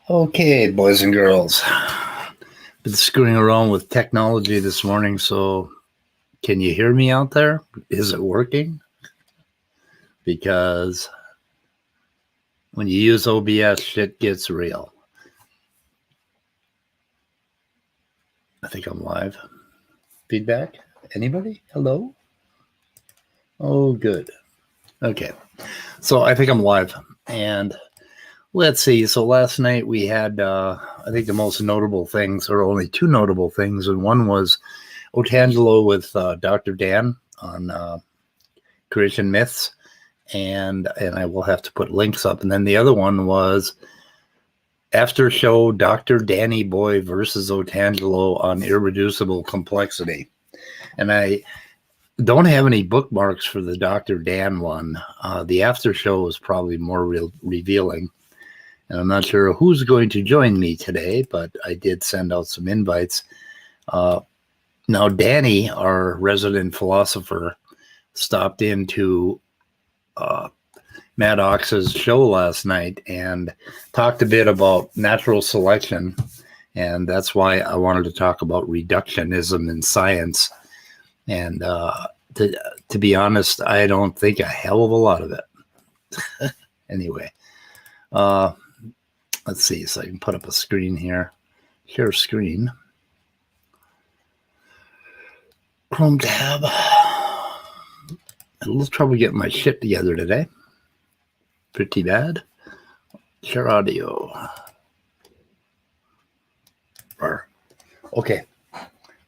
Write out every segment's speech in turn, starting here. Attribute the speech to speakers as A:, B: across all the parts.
A: Okay, boys and girls. Been screwing around with technology this morning, so can you hear me out there? Is it working? Because when you use OBS, shit gets real. I think I'm live. Feedback? Anybody? Hello? Oh, good. Okay. So I think I'm live. And let's see. So last night we had, I think the most notable things, or only two notable things. And one was Otangelo with Dr. Dan on Creation Myths. And I will have to put links up. And then the other one was after show Dr. Danny Boy versus Otangelo on Irreducible Complexity. And I don't have any bookmarks for the Dr. Dan one. The after show was probably more revealing. And I'm not sure who's going to join me today, but I did send out some invites. Now, Danny, our resident philosopher, stopped into Maddox's show last night and talked a bit about natural selection. And that's why I wanted to talk about reductionism in science. And to be honest, I don't think a hell of a lot of it. Anyway, let's see. So I can put up a screen here. Share screen. Chrome tab. A little trouble getting my shit together today. Pretty bad. Share audio. Okay.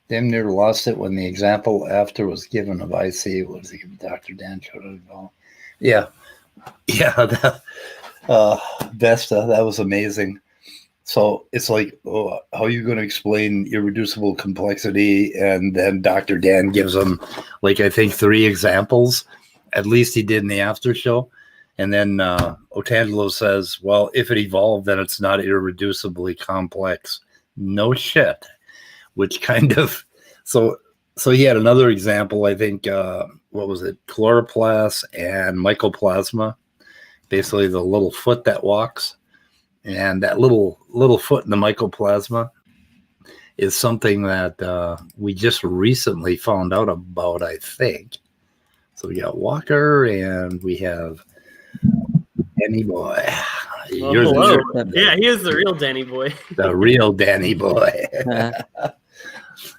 A: Damn near lost it when the example after was given of IC. What was it? Dr. Dan showed it all. Yeah. That, Vesta, that was amazing. So it's like, how are you going to explain irreducible complexity? And then Dr. Dan gives them, like, I think 3 examples. At least he did in the after show. And then Otangelo says, well, if it evolved, then it's not irreducibly complex. No shit. Which kind of, so he had another example, I think, what was it? Chloroplast and mycoplasma. Basically the little foot that walks. And that little foot in the mycoplasma is something that we just recently found out about, I think. So we got Walker and we have Danny Boy.
B: Well, hello. Yeah, he is the real Danny Boy.
A: The real Danny Boy.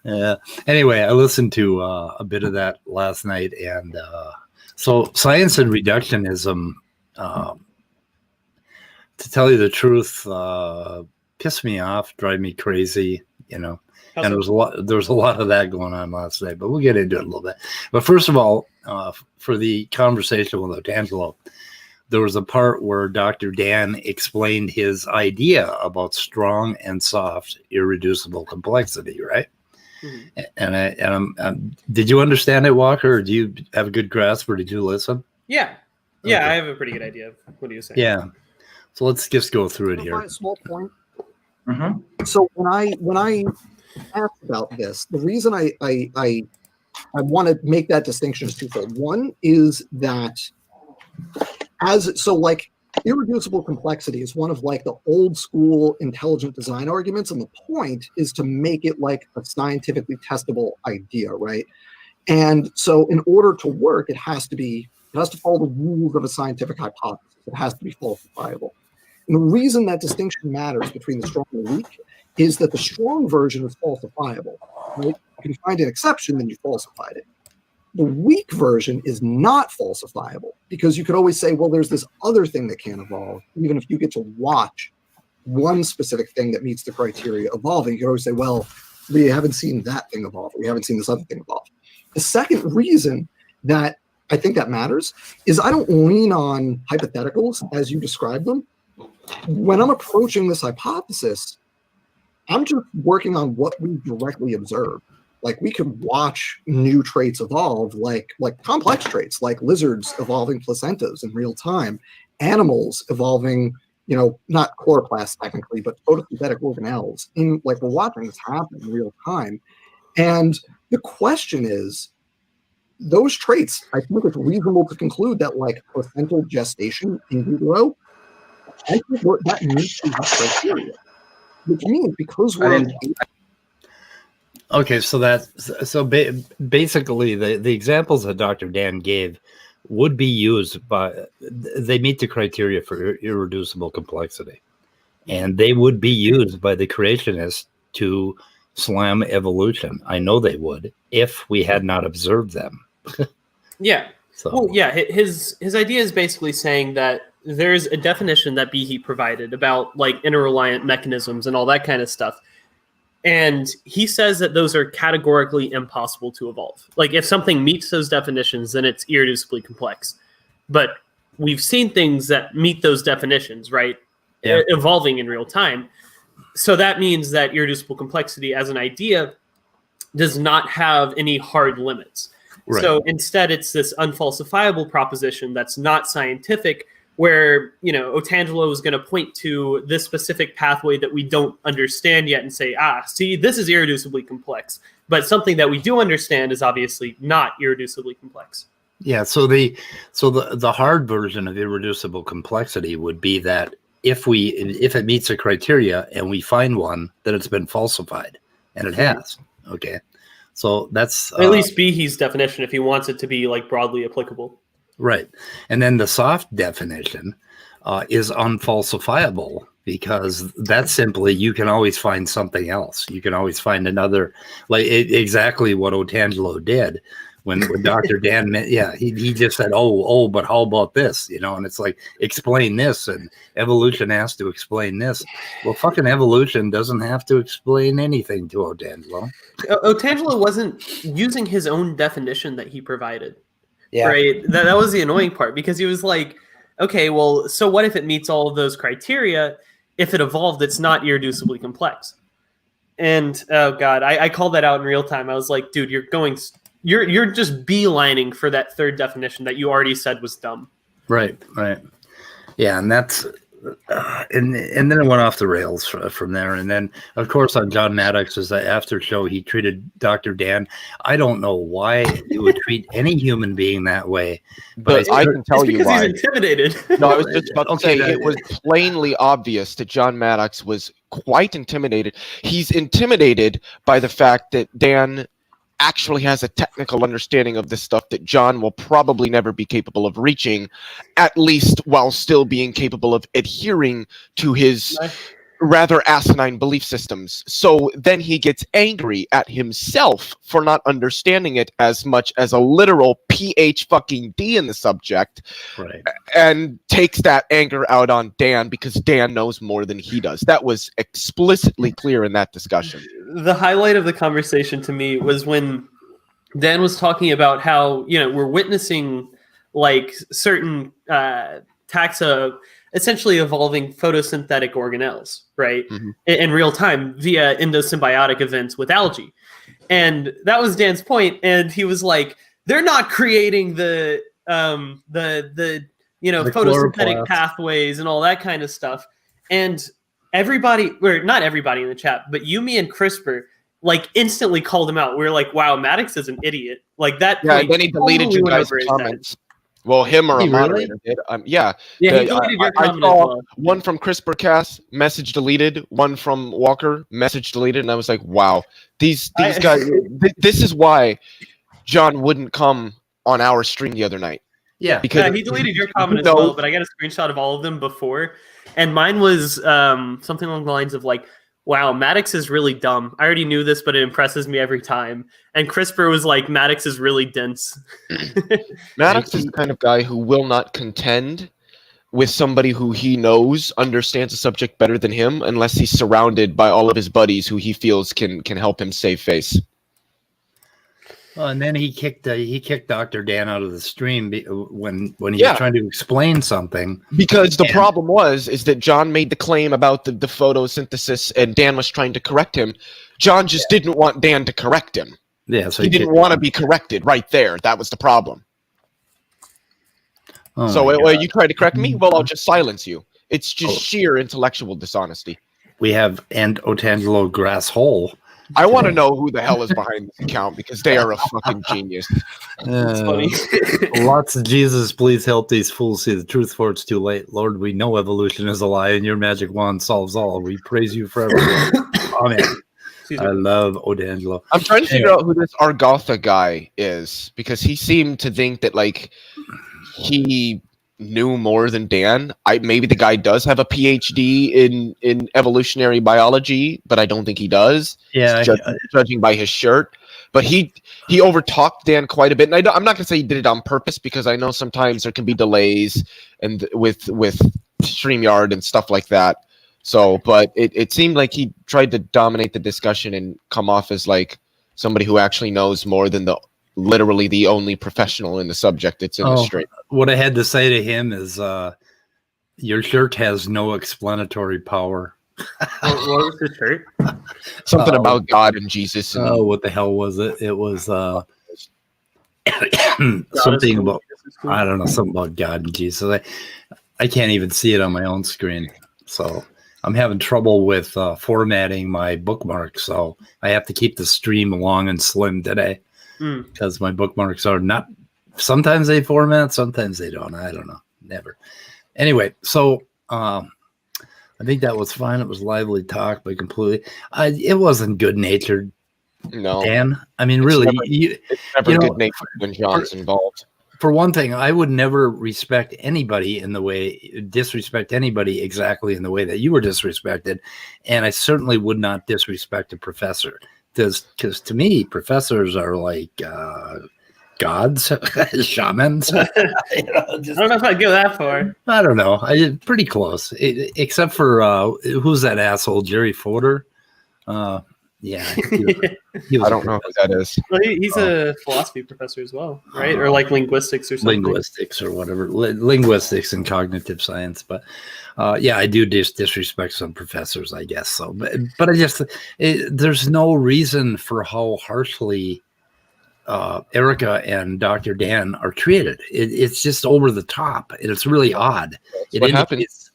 A: Yeah. Anyway, I listened to a bit of that last night. And so science and reductionism, to tell you the truth, piss me off, drive me crazy, you know. And there was a lot of that going on last night, but we'll get into it a little bit. But first of all, for the conversation with Otangelo, there was a part where Dr. Dan explained his idea about strong and soft irreducible complexity, right? Mm-hmm. And did you understand it, Walker? Or do you have a good grasp, or did you listen?
B: Yeah, okay. I have a pretty good idea of what he was saying.
A: Yeah. So let's just go through it here.
C: A small point. Mm-hmm. So when I asked about this, the reason I want to make that distinction is twofold. One is that like irreducible complexity is one of like the old school intelligent design arguments, and the point is to make it like a scientifically testable idea, right? And so in order to work, it has to follow the rules of a scientific hypothesis. It has to be falsifiable. And the reason that distinction matters between the strong and the weak is that the strong version is falsifiable, right? If you find an exception, then you falsified it. The weak version is not falsifiable because you could always say, well, there's this other thing that can evolve. Even if you get to watch one specific thing that meets the criteria evolving, you can always say, well, we haven't seen that thing evolve. We haven't seen this other thing evolve. The second reason that I think that matters is I don't lean on hypotheticals as you describe them. When I'm approaching this hypothesis, I'm just working on what we directly observe. Like we could watch new traits evolve, like complex traits, like lizards evolving placentas in real time, animals evolving, not chloroplasts technically, but photosynthetic organelles. We're watching this happen in real time. And the question is, those traits, I think it's reasonable to conclude that like placental gestation in utero I think that meets the criteria, which means because we're
A: okay, so basically the examples that Dr. Dan gave would be used they meet the criteria for irreducible complexity, and they would be used by the creationists to slam evolution. I know they would if we had not observed them.
B: Yeah.
A: So.
B: Well, yeah, his idea is basically saying that there's a definition that Behe provided about like interreliant mechanisms and all that kind of stuff. And he says that those are categorically impossible to evolve. Like if something meets those definitions, then it's irreducibly complex. But we've seen things that meet those definitions, right? Yeah. Evolving in real time. So that means that irreducible complexity as an idea does not have any hard limits. Right. So instead, it's this unfalsifiable proposition that's not scientific, where, you know, Otangelo is going to point to this specific pathway that we don't understand yet and say, see, this is irreducibly complex. But something that we do understand is obviously not irreducibly complex.
A: Yeah, so the hard version of irreducible complexity would be that if it meets a criteria and we find one, that it's been falsified, and it has. Okay. So that's
B: at least Behe's definition if he wants it to be like broadly applicable.
A: Right. And then the soft definition is unfalsifiable, because that's simply, you can always find something else. You can always find another, like exactly what Otangelo did when Dr. Dan, he just said, but how about this? You know, and it's like, explain this, and evolution has to explain this. Well, fucking evolution doesn't have to explain anything to Otangelo.
B: Otangelo wasn't using his own definition that he provided.
A: Yeah.
B: Right. That was the annoying part, because he was like, okay, well, so what if it meets all of those criteria? If it evolved, it's not irreducibly complex. And oh God, I called that out in real time. I was like, dude, you're just beelining for that third definition that you already said was dumb.
A: Right. Yeah. And that's, and then it went off the rails from there. And then, of course, on John Maddox's after show, he treated Dr. Dan. I don't know why he would treat any human being that way,
D: but I can tell you why.
B: He's intimidated.
D: No, I was just about to say it was plainly obvious that John Maddox was quite intimidated. He's intimidated by the fact that Dan actually has a technical understanding of this stuff that John will probably never be capable of reaching, at least while still being capable of adhering to his rather asinine belief systems. So then he gets angry at himself for not understanding it as much as a literal PhD in the subject,
A: right,
D: and takes that anger out on Dan because Dan knows more than he does. That was explicitly clear in that discussion.
B: The highlight of the conversation to me was when Dan was talking about how, you know, we're witnessing like certain taxa essentially evolving photosynthetic organelles, right? Mm-hmm. In real time via endosymbiotic events with algae. And that was Dan's point. And he was like, they're not creating the photosynthetic pathways and all that kind of stuff. And everybody, or not everybody in the chat, but Yumi and CRISPR like instantly called him out. We were like, wow, Maddox is an idiot. Like that.
D: Yeah, and then he deleted you guys' comments. Well, him or a moderator did.
B: Yeah, he deleted your comment as well.
D: One from CRISPRcast, message deleted. One from Walker, message deleted. And I was like, wow, these guys. This is why John wouldn't come on our stream the other night.
B: Yeah, because he deleted your comment as well. But I got a screenshot of all of them before, and mine was something along the lines of like, wow, Maddox is really dumb. I already knew this, but it impresses me every time. And CRISPR was like, Maddox is really dense.
D: Maddox is the kind of guy who will not contend with somebody who he knows understands the subject better than him unless he's surrounded by all of his buddies who he feels can help him save face.
A: And then he kicked Dr. Dan out of the stream when he was trying to explain something.
D: Because the problem is that John made the claim about the photosynthesis, and Dan was trying to correct him. John just didn't want Dan to correct him.
A: Yeah, so
D: he didn't want to be corrected right there. That was the problem. You tried to correct me? Well, I'll just silence you. It's just sheer intellectual dishonesty.
A: We have Otangelo Grasshole
D: I want to know who the hell is behind this account because they are a fucking genius.
B: It's funny.
A: Lots of Jesus, please help these fools see the truth, for it's too late. Lord, we know evolution is a lie, and your magic wand solves all. We praise you forever. Amen. I love Odangelo.
D: I'm trying to figure out who this Argotha guy is because he seemed to think that like he knew more than Dan. Maybe the guy does have a PhD in evolutionary biology, but I don't think he does.
A: Yeah,
D: judging by his shirt. But he overtalked Dan quite a bit, and I'm not gonna say he did it on purpose because I know sometimes there can be delays and with StreamYard and stuff like that. So, but it seemed like he tried to dominate the discussion and come off as like somebody who actually knows more than literally the only professional in the subject that's in the stream.
A: What I had to say to him is, your shirt has no explanatory power.
B: What was the shirt?
D: Something about God and Jesus. And,
A: what the hell was it? It was something about, I don't know, something about God and Jesus. I can't even see it on my own screen. So I'm having trouble with formatting my bookmarks. So I have to keep the stream long and slim today because my bookmarks are not, sometimes they format, sometimes they don't. I don't know. Never. Anyway, so I think that was fine. It was lively talk, but completely, it wasn't good natured.
D: No,
A: Dan. I mean, really,
D: it's never good natured when John's involved.
A: For one thing, I would never disrespect anybody exactly in the way that you were disrespected, and I certainly would not disrespect a professor because to me, professors are like gods, shamans.
B: I don't know if I'd go that far.
A: I don't know. I did pretty close, except for who's that asshole, Jerry Fodor? Yeah, he was
D: I don't know who that is.
B: Well, he's a philosophy professor as well, right? Or like linguistics or something.
A: Linguistics or whatever. Linguistics and cognitive science. But yeah, I do disrespect some professors, I guess. So, but I just there's no reason for how harshly Erica and Dr. Dan are treated. It's just over the top, and it's really odd.
D: What happens?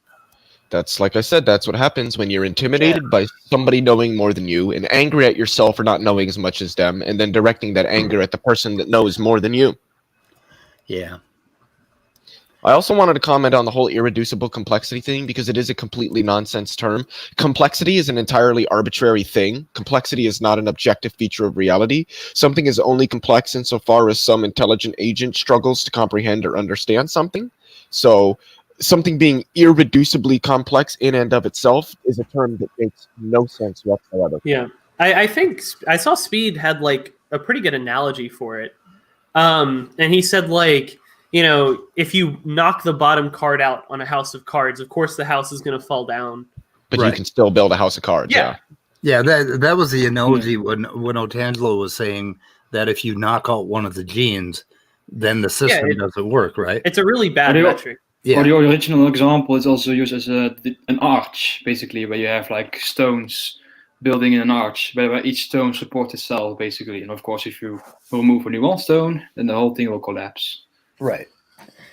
D: That's like I said, that's what happens when you're intimidated by somebody knowing more than you and angry at yourself for not knowing as much as them and then directing that anger at the person that knows more than you.
A: Yeah.
D: I also wanted to comment on the whole irreducible complexity thing because it is a completely nonsense term. Complexity is an entirely arbitrary thing. Complexity is not an objective feature of reality. Something is only complex insofar as some intelligent agent struggles to comprehend or understand something. So something being irreducibly complex in and of itself is a term that makes no sense whatsoever.
B: Yeah. I think I saw Speed had like a pretty good analogy for it. And he said like, you know, if you knock the bottom card out on a house of cards, of course the house is going to fall down.
D: But you can still build a house of cards.
B: Yeah.
A: Yeah, that was the analogy when Otangelo was saying that if you knock out one of the genes, then the system doesn't work, right?
B: It's a really bad metric.
E: Yeah. Or the original example is also used as an arch, basically, where you have like stones building in an arch, where each stone supports itself, basically. And of course, if you remove only one stone, then the whole thing will collapse.
A: Right.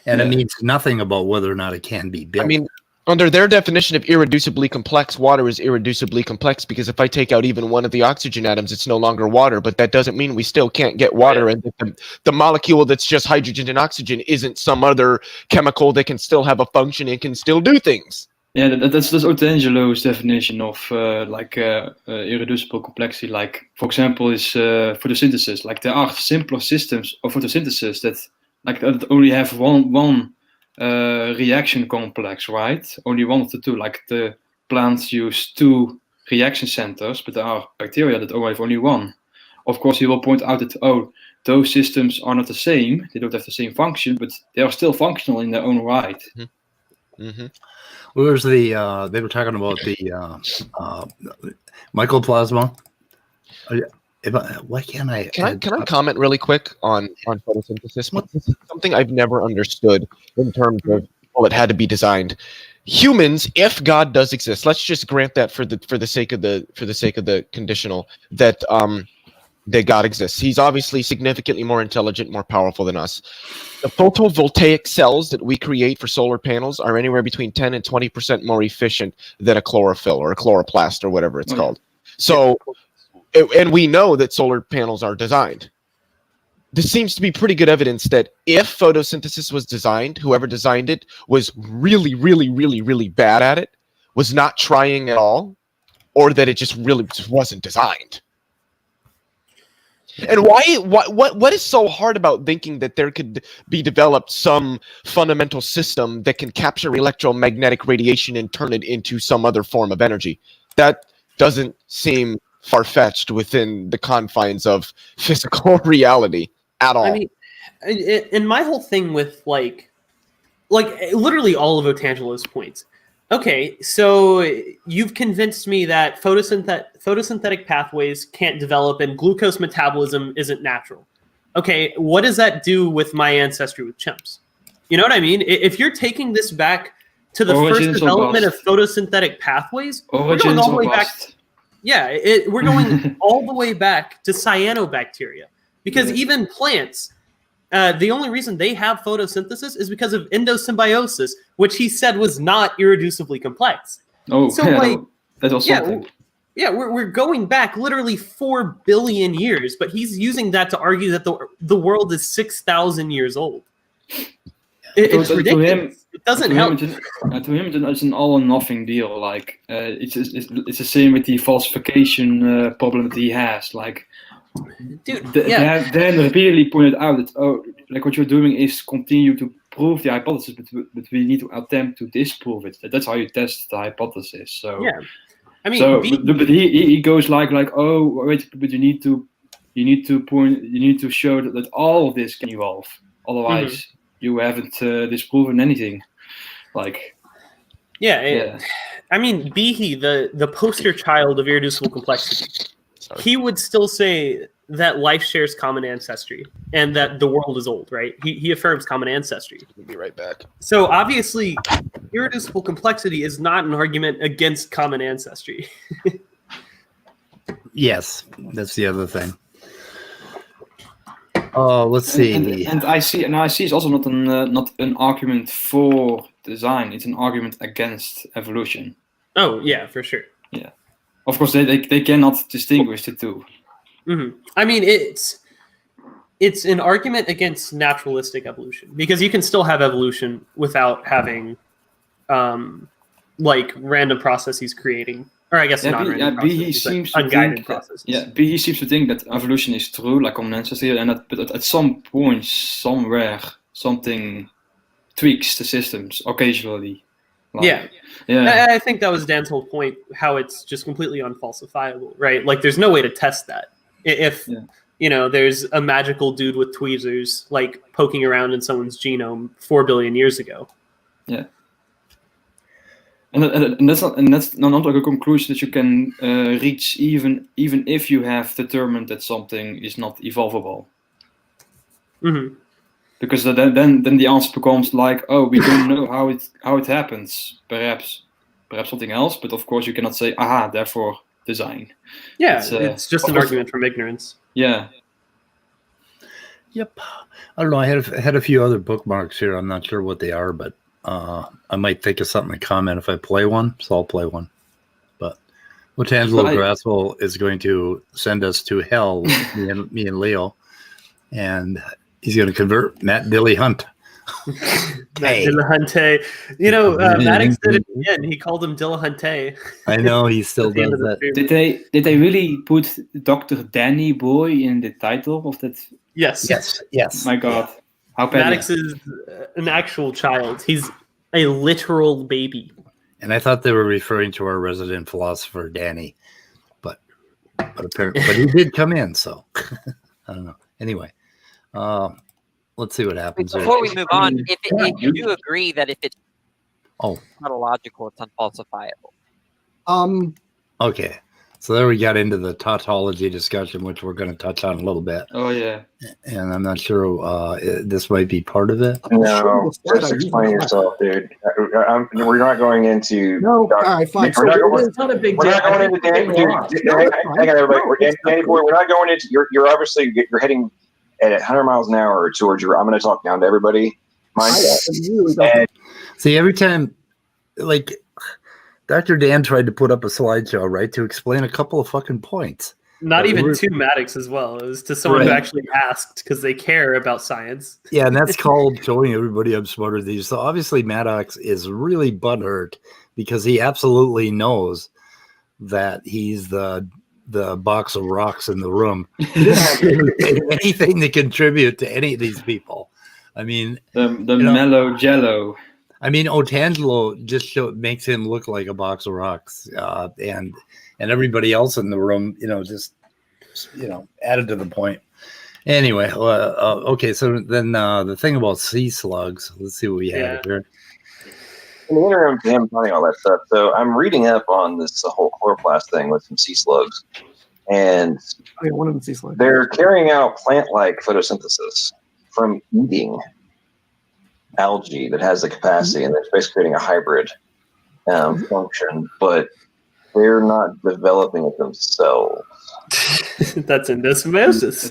A: And it means nothing about whether or not it can be built.
D: I mean, under their definition of irreducibly complex, water is irreducibly complex because if I take out even one of the oxygen atoms, it's no longer water. But that doesn't mean we still can't get water. And the molecule that's just hydrogen and oxygen isn't some other chemical that can still have a function and can still do things.
E: Yeah, that's Otangelo's definition of irreducible complexity. Like, for example, is photosynthesis. Like, there are simpler systems of photosynthesis that only have one reaction complex, right? Only one of the two. Like the plants use two reaction centers, but there are bacteria that have only one. Of course, he will point out that those systems are not the same. They don't have the same function, but they are still functional in their own right.
D: Mm-hmm.
A: Where's the? They were talking about the mycoplasma. Why can't I?
D: Can I comment really quick on photosynthesis? This is something I've never understood in terms of it had to be designed. Humans, if God does exist, let's just grant that for the sake of the conditional that that God exists. He's obviously significantly more intelligent, more powerful than us. The photovoltaic cells that we create for solar panels are anywhere between 10 and 20% more efficient than a chlorophyll or a chloroplast or whatever it's called. So and we know that solar panels are designed. This seems to be pretty good evidence that if photosynthesis was designed, whoever designed it was really, really, really, really bad at it, was not trying at all, or that it just really just wasn't designed. And what is so hard about thinking that there could be developed some fundamental system that can capture electromagnetic radiation and turn it into some other form of energy? That doesn't seem far-fetched within the confines of physical reality at all.
B: I mean, and my whole thing with like literally all of Otangelo's points. Okay, so you've convinced me that photosynthetic pathways can't develop and glucose metabolism isn't natural. Okay, what does that do with my ancestry with chimps? You know what I mean? If you're taking this back to the first development of photosynthetic pathways, we're going all the way back. Yeah, we're going all the way back to cyanobacteria. Because even plants, the only reason they have photosynthesis is because of endosymbiosis, which he said was not irreducibly complex.
E: Oh,
B: so
E: yeah, that was something.
B: Yeah, we're going back literally 4 billion years, but he's using that to argue that the world is 6,000 years old. It's ridiculous. It doesn't help.
E: To him, it's an all or nothing deal. Like it's the same with the falsification problem that he has. Like,
B: dude,
E: Dan repeatedly pointed out that like what you're doing is continue to prove the hypothesis, but we need to attempt to disprove it. That's how you test the hypothesis. So
B: yeah, I mean,
E: but he goes like oh wait, but you need to show that all of this can evolve. Otherwise, you haven't disproven anything. Like,
B: yeah. I mean, Behe, the poster child of irreducible complexity. He would still say that life shares common ancestry and that the world is old, right? He affirms common ancestry.
D: We'll be right back.
B: So obviously, irreducible complexity is not an argument against common ancestry.
A: Yes, that's the other thing. Oh, let's see.
E: And I see it's also not an argument for design. It's an argument against evolution.
B: Oh yeah, for sure.
E: Yeah. Of course, they cannot distinguish the two.
B: Mm-hmm. I mean, it's an argument against naturalistic evolution because you can still have evolution without having, like random processes creating, or I guess not random processes, but unguided processes.
E: He seems to think that evolution is true, like common ancestry, and but at some point, somewhere, something tweaks the systems occasionally. Like,
B: yeah. I think that was Dan's whole point, how it's just completely unfalsifiable, right? Like, there's no way to test that. If, there's a magical dude with tweezers, like, poking around in someone's genome 4 billion years ago.
E: Yeah. And that's not like a conclusion that you can reach even if you have determined that something is not evolvable.
B: Mm-hmm.
E: Because then the answer becomes like, oh, we don't know how it happens. Perhaps something else, but of course you cannot say, aha, therefore design.
B: Yeah, it's just an argument from ignorance.
E: Yeah.
A: Yep. I don't know. I had a few other bookmarks here. I'm not sure what they are, but I might think of something to comment if I play one, so I'll play one. But Otangelo Grasswell is going to send us to hell, me and Leo, and he's going to convert Matt Dillahunty.
B: Matt Dillahunty. Maddox did it again. He called him Dillahunty.
A: I know, he still does that.
E: Did they really put Dr. Danny Boy in the title of that?
A: Yes.
E: My God. How petty.
B: Maddox is an actual child. He's a literal baby.
A: And I thought they were referring to our resident philosopher, Danny. But apparently, he did come in, so I don't know. Anyway. Let's see what happens.
F: Before we move on, if you do agree that if it's tautological, it's unfalsifiable.
A: Okay. So there we got into the tautology discussion, which we're going to touch on a little bit.
E: Oh, yeah.
A: And I'm not sure this might be part of it.
G: No, just explain yourself, dude. We're not going into...
C: No, all right, fine.
G: It's not a big deal. We're not going into Danny. Hang on, everybody. Danny Boy, we're not going into... You're obviously... You're heading at 100 miles an hour towards your... I'm going to talk down to everybody.
A: See, every time... Like... Dr. Dan tried to put up a slideshow, right, to explain a couple of fucking points.
B: Not
A: Yeah,
B: even
A: we're-
B: to Maddox as well. It was to someone who
A: Right.
B: actually asked because they care about science.
A: Yeah, and that's called showing everybody I'm smarter than you. So obviously Maddox is really butthurt because he absolutely knows that he's the box of rocks in the room. Anything to contribute to any of these people. I mean,
E: The
A: You know-
E: mellow jello.
A: Otangelo just makes him look like a box of rocks, and everybody else in the room, just added to the point. Anyway, okay, so then the thing about sea slugs. Let's see what we have here.
G: In the interim to him finding all that stuff, so I'm reading up on this whole chloroplast thing with some sea slugs, and
C: One of them sea slugs.
G: they're carrying out plant-like photosynthesis from eating algae that has the capacity, and it's basically creating a hybrid function, but they're not developing it themselves.
B: That's endosmosis.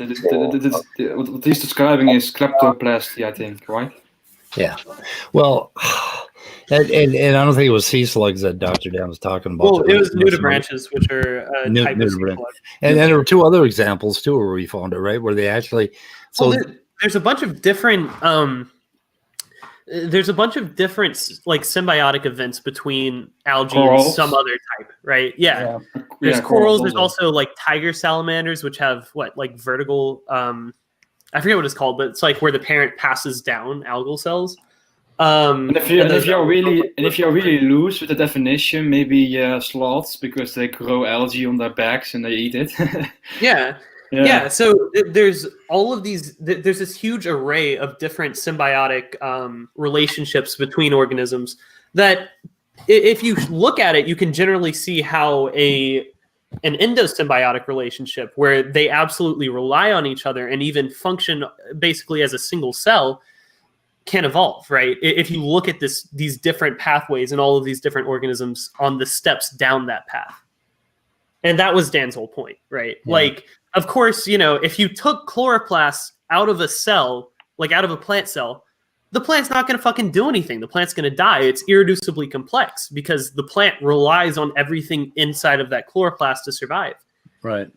E: What he's describing is kleptoplasty, I think, right?
A: Yeah. Well, and I don't think it was sea slugs that Dr. Dan was talking about.
B: Well, it was nudibranchs, which are a type of sea
A: Nudibranch.
B: slug.
A: And then there were two other examples too where we found it, right? Where they actually
B: Well, there's a bunch of different like symbiotic events between algae and
E: Corals.
B: some other type, right? Yeah. There's
E: Yeah,
B: corals. There's
E: also.
B: also like tiger salamanders, which have like vertical. I forget what it's called, but it's like where the parent passes down algal cells.
E: And if you're really loose with the definition, maybe sloths, because they grow algae on their backs and they eat it.
B: Yeah. So there's all of these. There's this huge array of different symbiotic relationships between organisms that, if you look at it, you can generally see how an endosymbiotic relationship where they absolutely rely on each other and even function basically as a single cell can evolve, right? If you look at these different pathways and all of these different organisms on the steps down that path. And that was Dan's whole point, right?
A: Yeah.
B: Like, of course, if you took chloroplasts out of a cell, like out of a plant cell, the plant's not going to fucking do anything. The plant's going to die. It's irreducibly complex because the plant relies on everything inside of that chloroplast to survive.
A: right.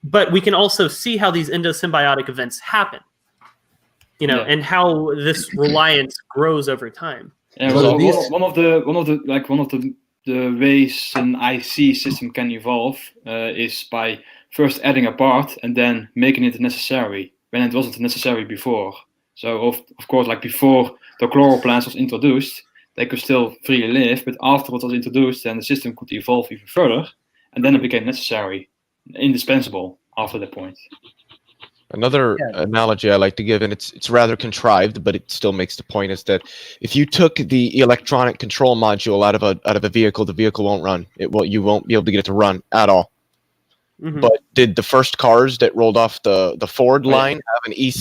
B: But we can also see how these endosymbiotic events happen, and how this reliance grows over time.
E: Yeah,
A: So
E: well,
A: these-
E: one of the ways an IC system can evolve is by first adding a part and then making it necessary when it wasn't necessary before. So of course, like before the chloroplast was introduced, they could still freely live, but after it was introduced, then the system could evolve even further, and then it became necessary, indispensable after that point.
D: Another analogy I like to give, and it's rather contrived, but it still makes the point, is that if you took the electronic control module out of a vehicle, the vehicle won't run. You won't be able to get it to run at all.
B: Mhm.
D: But did the first cars that rolled off the Ford line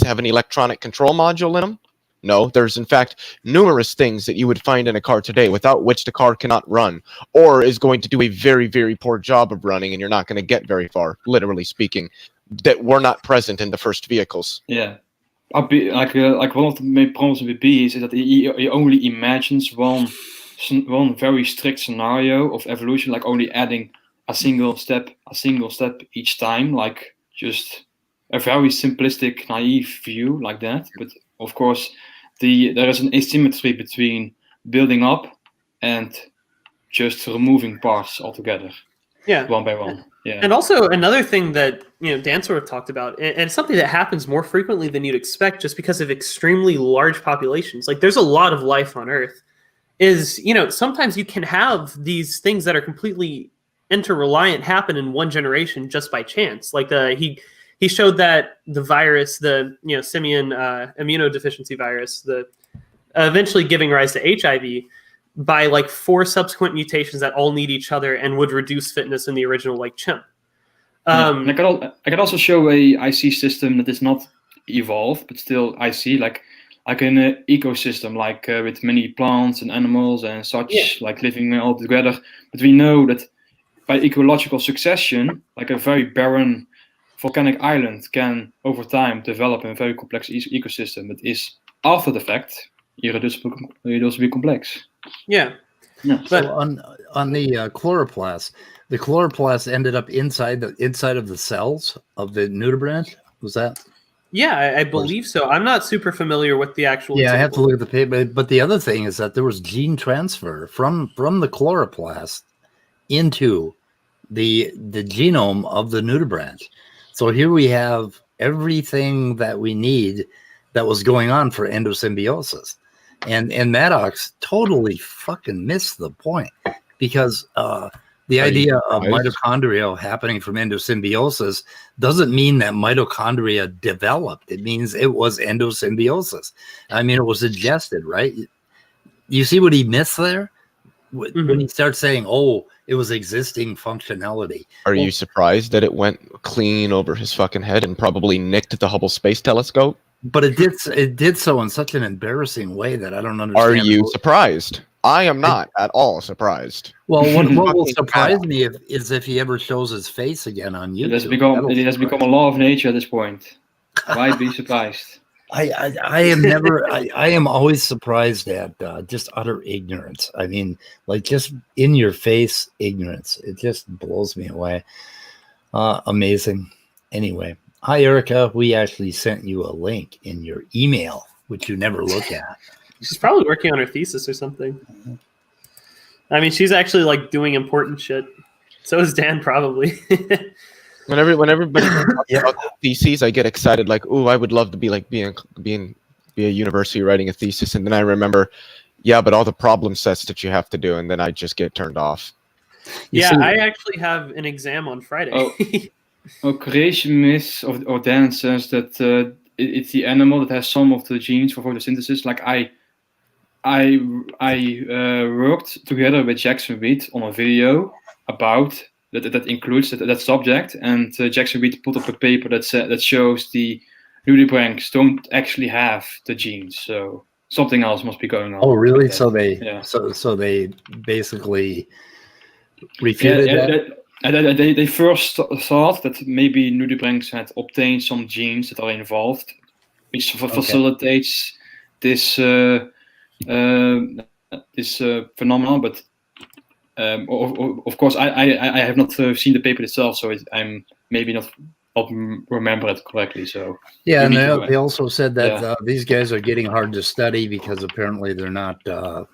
D: have an electronic control module in them? No. There's in fact numerous things that you would find in a car today without which the car cannot run, or is going to do a very, very poor job of running, and you're not going to get very far, literally speaking, that were not present in the first vehicles.
E: Yeah, like one of the main problems with B is that he only imagines one very strict scenario of evolution, like only adding a single step each time, like just a very simplistic, naive view like that. But of course, there is an asymmetry between building up and just removing parts altogether, one by one. Yeah.
B: And also another thing that Dan sort of talked about, and it's something that happens more frequently than you'd expect, just because of extremely large populations. Like, there's a lot of life on Earth. Is sometimes you can have these things that are completely interreliant happen in one generation just by chance. Like he showed that the virus, the simian immunodeficiency virus, the eventually giving rise to HIV, by like 4 subsequent mutations that all need each other and would reduce fitness in the original like chimp.
E: And I could also show a IC system that is not evolved but still IC, like an ecosystem, like with many plants and animals and such, like living all together. But we know that by ecological succession, like a very barren volcanic island can over time develop a very complex ecosystem that is after the fact irreducibly complex.
B: Yeah.
E: Yeah.
B: But
A: So on the chloroplast, the chloroplast ended up inside of the cells of the nudibranch. Was that?
B: yeah, I believe so. I'm not super familiar with the actual.
A: Yeah, I have to
B: example.
A: look at the paper. But the other thing is that there was gene transfer from the chloroplast into the genome of the nudibranch. So here we have everything that we need that was going on for endosymbiosis. And Maddox totally fucking missed the point, because the idea of mitochondria happening from endosymbiosis doesn't mean that mitochondria developed. It means it was endosymbiosis. I mean, it was ingested, right? You see what he missed there? When he starts saying, oh, it was existing functionality.
D: Are you surprised that it went clean over his fucking head and probably nicked the Hubble Space Telescope?
A: But it did so in such an embarrassing way that I don't understand.
D: Are you surprised? I am not at all surprised.
A: Well, what will surprise me is if he ever shows his face again on YouTube.
E: It has become a law of nature at this point. Why be surprised?
A: I am never. I am always surprised at just utter ignorance. I mean, like just in your face ignorance. It just blows me away. Amazing. Anyway, hi Erica. We actually sent you a link in your email, which you never look at.
B: She's probably working on her thesis or something. I mean, she's actually like doing important shit. So is Dan probably.
D: When everybody talks about theses, I get excited. Like, ooh, I would love to be like be a university writing a thesis, and then I remember, yeah, but all the problem sets that you have to do, and then I just get turned off.
B: I actually have an exam on Friday.
E: Creation myth or Dan says that it's the animal that has some of the genes for photosynthesis. Like I worked together with Jackson Reed on a video about that includes that subject, and Jackson Reed put up a paper that shows the nudibranchs don't actually have the genes, so something else must be going on.
A: Oh, really? So they basically refuted that?
E: They first thought that maybe nudibranchs had obtained some genes that are involved, which facilitates this phenomenon. But of course, I have not seen the paper itself, so I'm maybe not remember it correctly. So
A: yeah, and they also said that these guys are getting hard to study because apparently they're not going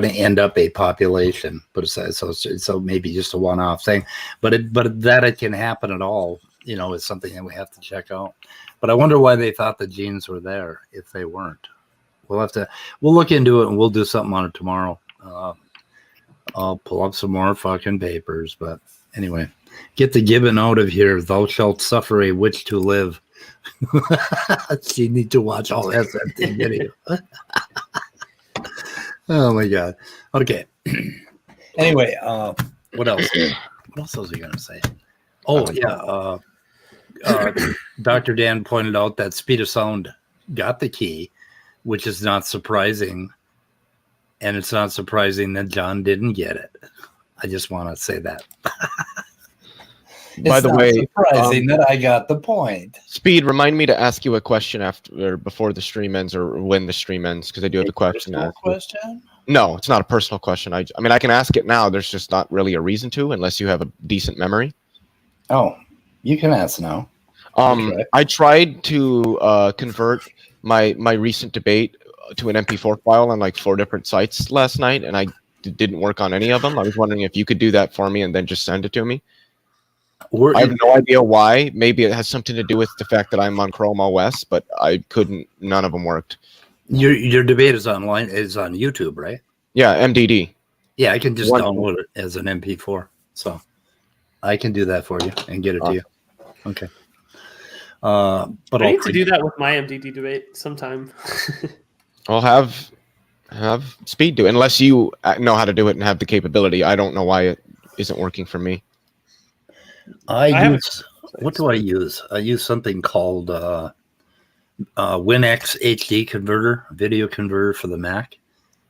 A: to end up a population, but so maybe just a one-off thing. But that it can happen at all, is something that we have to check out. But I wonder why they thought the genes were there if they weren't. We'll look into it and we'll do something on it tomorrow. I'll pull up some more fucking papers, but anyway, get the gibbon out of here. Thou shalt suffer a witch to live. You need to watch all that video. Oh my god. Okay. Anyway, what else? What else was he gonna say? Oh yeah. Dr. Dan pointed out that Speed of Sound got the key, which is not surprising. And it's not surprising that John didn't get it. I just want to say that.
D: By the way,
A: surprising that I got the point.
D: Speed, remind me to ask you a question before the stream ends or when the stream ends, because I do have a question.
A: Question?
D: No, it's not a personal question. I mean, I can ask it now. There's just not really a reason to, unless you have a decent memory.
A: Oh, you can ask now.
D: I tried to convert my recent debate to an MP4 file on like 4 different sites last night, and I didn't work on any of them. I was wondering if you could do that for me and then just send it to me. I have no idea why. Maybe it has something to do with the fact that I'm on Chrome OS, but I couldn't. None of them worked.
A: Your debate is online. Is on YouTube, right?
D: Yeah, MDD.
A: Yeah, I can just download it as an MP4, so I can do that for you and get it to you. Okay. But
B: I need to do that with my MDD debate sometime.
D: I'll have Speed do it, unless you know how to do it and have the capability. I don't know why it isn't working for me.
A: What do I use? I use something called WinX HD converter, video converter for the Mac.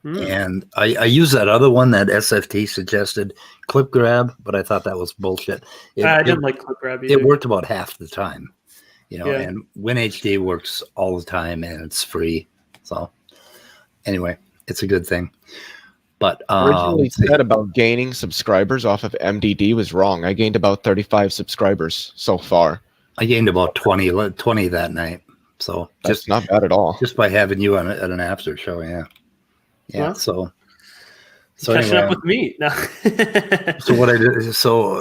A: And I use that other one that SFT suggested, ClipGrab, but I thought that was bullshit.
B: I didn't like ClipGrab either.
A: It worked about half the time, and WinHD works all the time and it's free. So anyway, it's a good thing. But
D: Originally said about gaining subscribers off of MDD was wrong. I gained about 35 subscribers so far.
A: I gained about 20 that night. So
D: That's not bad at all.
A: Just by having you on at an after show, yeah.
B: Well,
A: so
B: catching
A: anyway,
B: up with me. No.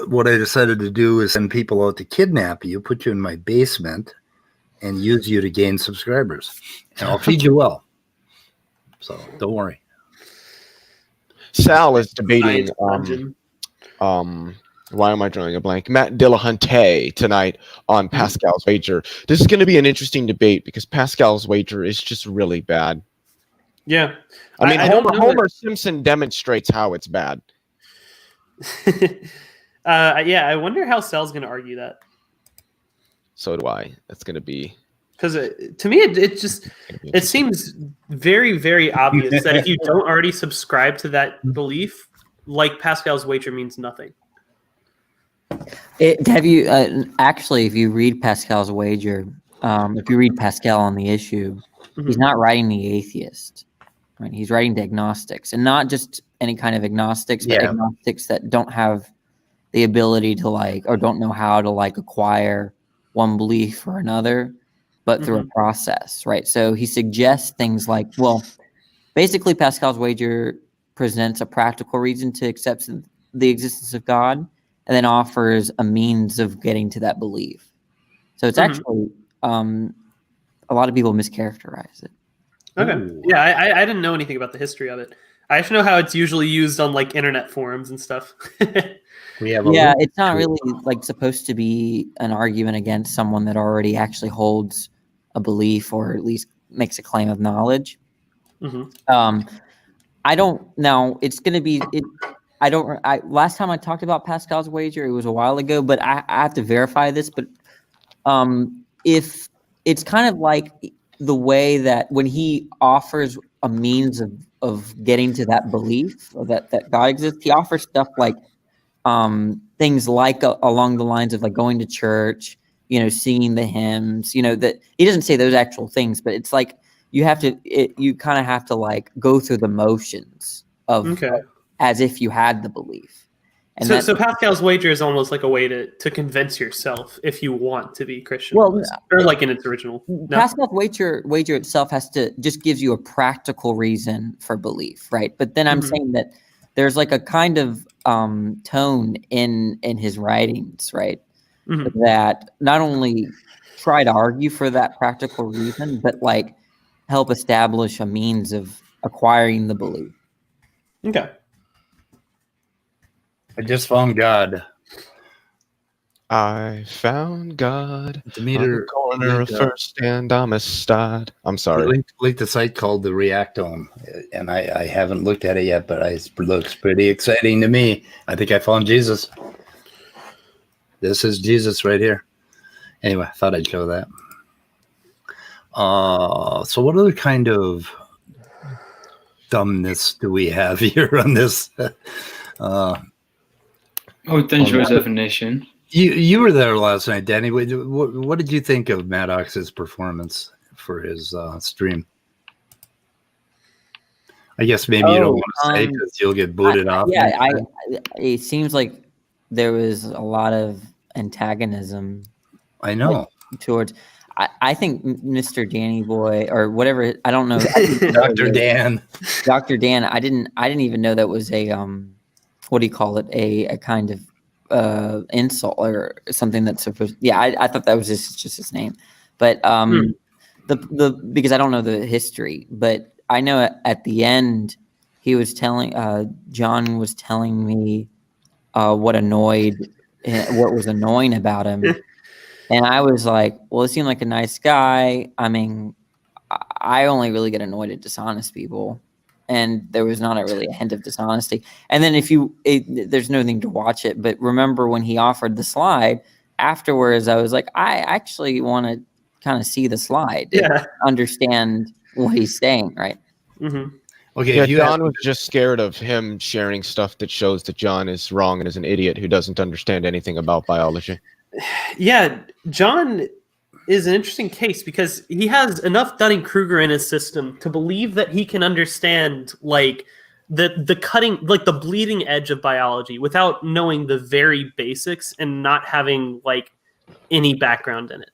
A: what I decided to do is send people out to kidnap you, put you in my basement, and use you to gain subscribers. And I'll feed you well. So don't worry.
D: Sal is debating why am I drawing a blank? Matt Dillahunty tonight on Pascal's Wager. This is going to be an interesting debate because Pascal's Wager is just really bad.
B: Yeah.
D: I mean, Homer Simpson demonstrates how it's bad.
B: Yeah, I wonder how Sal's going to argue that.
D: So do I. That's going to be...
B: Because to me, it seems very, very obvious that if you don't already subscribe to that belief, like Pascal's Wager means nothing.
H: Have you actually? If you read Pascal's Wager, if you read Pascal on the issue, he's not writing the atheist, right? He's writing the agnostics, and not just any kind of agnostics, but agnostics that don't have the ability to or don't know how to acquire one belief or another, but through a process, right? So he suggests things like, well, basically Pascal's Wager presents a practical reason to accept the existence of God, and then offers a means of getting to that belief. So it's actually a lot of people mischaracterize it.
B: Okay. Ooh. Yeah, I didn't know anything about the history of it. I just know how it's usually used on internet forums and stuff.
H: It's not really supposed to be an argument against someone that already actually holds a belief or at least makes a claim of knowledge. I don't know. It's going to be last time I talked about Pascal's Wager, it was a while ago, but I have to verify this. But if it's kind of like the way that when he offers a means of getting to that belief or that God exists, he offers stuff like things along the lines of going to church, singing the hymns, that he doesn't say those actual things, but it's you kind of have to go through the motions of as if you had the belief. And
B: so Pascal's Wager is almost like a way to convince yourself if you want to be Christian. Or in its original. No?
H: Pascal's Wager itself just gives you a practical reason for belief, right? But then I'm saying that there's a kind of tone in his writings, right? That not only try to argue for that practical reason, but help establish a means of acquiring the belief.
B: Okay.
A: I just found God.
D: I found God.
A: Demeter
D: on the corner of First and Amistad. I'm sorry.
A: Linked the site called the Reactome, and I haven't looked at it yet, but it looks pretty exciting to me. I think I found Jesus. This is Jesus right here. Anyway, I thought I'd show that. So what other kind of dumbness do we have here on this?
E: Potential definition.
A: You were there last night, Danny. What did you think of Maddox's performance for his stream? I guess maybe you don't want to say because you'll get booted off.
H: Yeah, it seems like there was a lot of antagonism.
A: I know.
H: Towards, I think Mr. Danny Boy or whatever. I don't know.
A: Dr. Dan.
H: Dr. Dan. I didn't even know that was a what do you call it? A kind of insult or something that's supposed. Yeah, I thought that was just his name, but the because I don't know the history, but I know at the end he was telling John was telling me what was annoying about him, and I was like, well, it seemed like a nice guy. I mean, I only really get annoyed at dishonest people. And there was not really a hint of dishonesty. And then there's no need to watch it. But remember when he offered the slide, afterwards I was like, I actually want to kind of see the slide. Yeah. Understand what he's saying, right?
B: Mm-hmm.
D: Okay. Yeah, John was just scared of him sharing stuff that shows that John is wrong and is an idiot who doesn't understand anything about biology.
B: Yeah, John is an interesting case because he has enough Dunning-Kruger in his system to believe that he can understand like the cutting, like the bleeding edge of biology without knowing the very basics and not having like any background in it.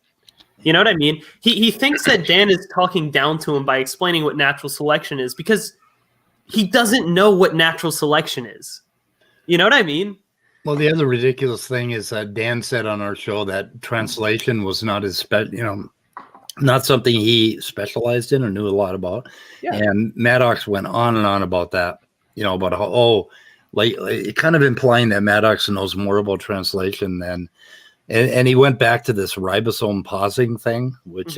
B: You know what I mean? He thinks that Dan is talking down to him by explaining what natural selection is because he doesn't know what natural selection is. You know what I mean?
A: Well, the other ridiculous thing is that Dan said on our show that translation was not his not something he specialized in or knew a lot about.
B: Yeah.
A: And Maddox went on and on about that, about how, like kind of implying that Maddox knows more about translation than, and he went back to this ribosome pausing thing, which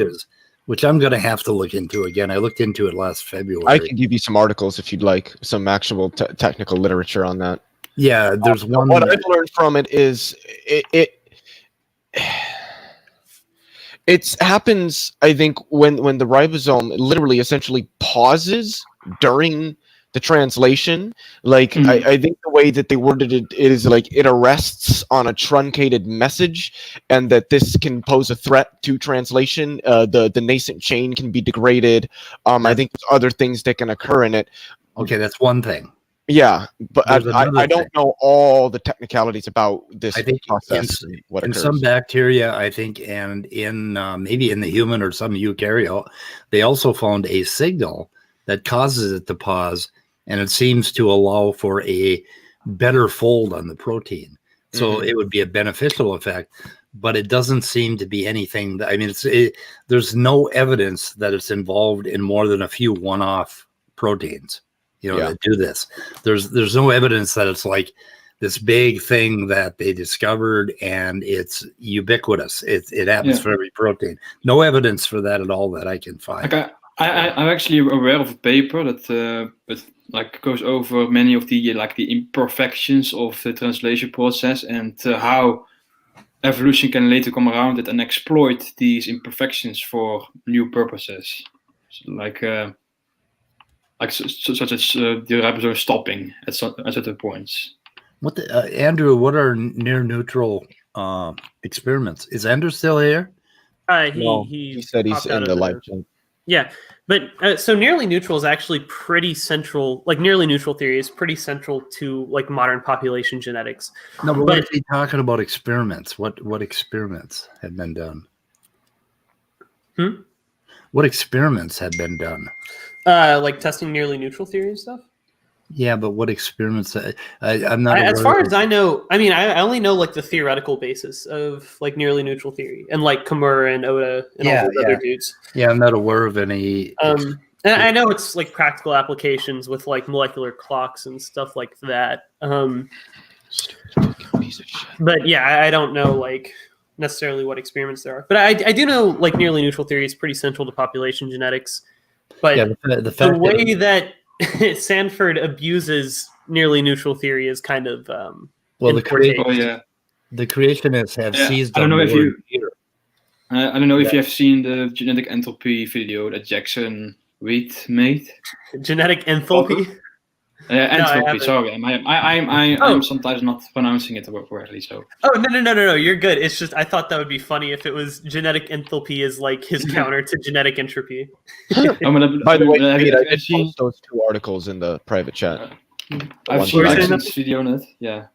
A: I'm going to have to look into again. I looked into it last February.
D: I can give you some articles if you'd like, some actual technical literature on that.
A: Yeah, there's one.
D: What I've learned from it is it happens, I think, when the ribosome literally essentially pauses during the translation. Like, I think the way that they worded it is like it arrests on a truncated message, and that this can pose a threat to translation. The nascent chain can be degraded. I think there's other things that can occur in it.
A: Okay, that's one thing.
D: Yeah, but I don't know all the technicalities about this process.
A: In some bacteria, I think, and in maybe in the human or some eukaryote, they also found a signal that causes it to pause, and it seems to allow for a better fold on the protein. So it would be a beneficial effect, but it doesn't seem to be anything. There's no evidence that it's involved in more than a few one-off proteins. That do this. There's no evidence that it's like this big thing that they discovered and it's ubiquitous. It happens for every protein. No evidence for that at all that I can find.
E: I'm actually aware of a paper that goes over many of the the imperfections of the translation process and how evolution can later come around it and exploit these imperfections for new purposes, such as the ribosome stopping at certain points.
A: Andrew, what are near neutral experiments? Is Andrew still here?
D: He said he's in the live chat.
B: Yeah, but so nearly neutral is actually pretty central. Like nearly neutral theory is pretty central to like modern population genetics.
A: No, but what is he talking about experiments? What experiments have been done? What experiments have been done?
B: Like testing nearly neutral theory and stuff?
A: Yeah, but what experiments? I'm not.
B: As far as I know, I only know like the theoretical basis of like nearly neutral theory and like Kimura and Oda and all those other dudes.
A: Yeah, I'm not aware of any.
B: And I know it's like practical applications with like molecular clocks and stuff like that. But yeah, I don't know like necessarily what experiments there are. But I do know like nearly neutral theory is pretty central to population genetics. But the way that Sanford abuses nearly neutral theory is kind of
A: the creationists have seized.
E: I don't know if you. I don't know if you have seen the genetic enthalpy video that Jackson Reed made.
B: Genetic enthalpy.
E: Enthalpy. Sorry, I'm sometimes not pronouncing it correctly. So.
B: Oh no! You're good. It's just I thought that would be funny if it was genetic enthalpy is like his counter to genetic entropy.
D: By the way, I did post those two articles in the private chat.
E: I've seen Jackson's video on it. Yeah.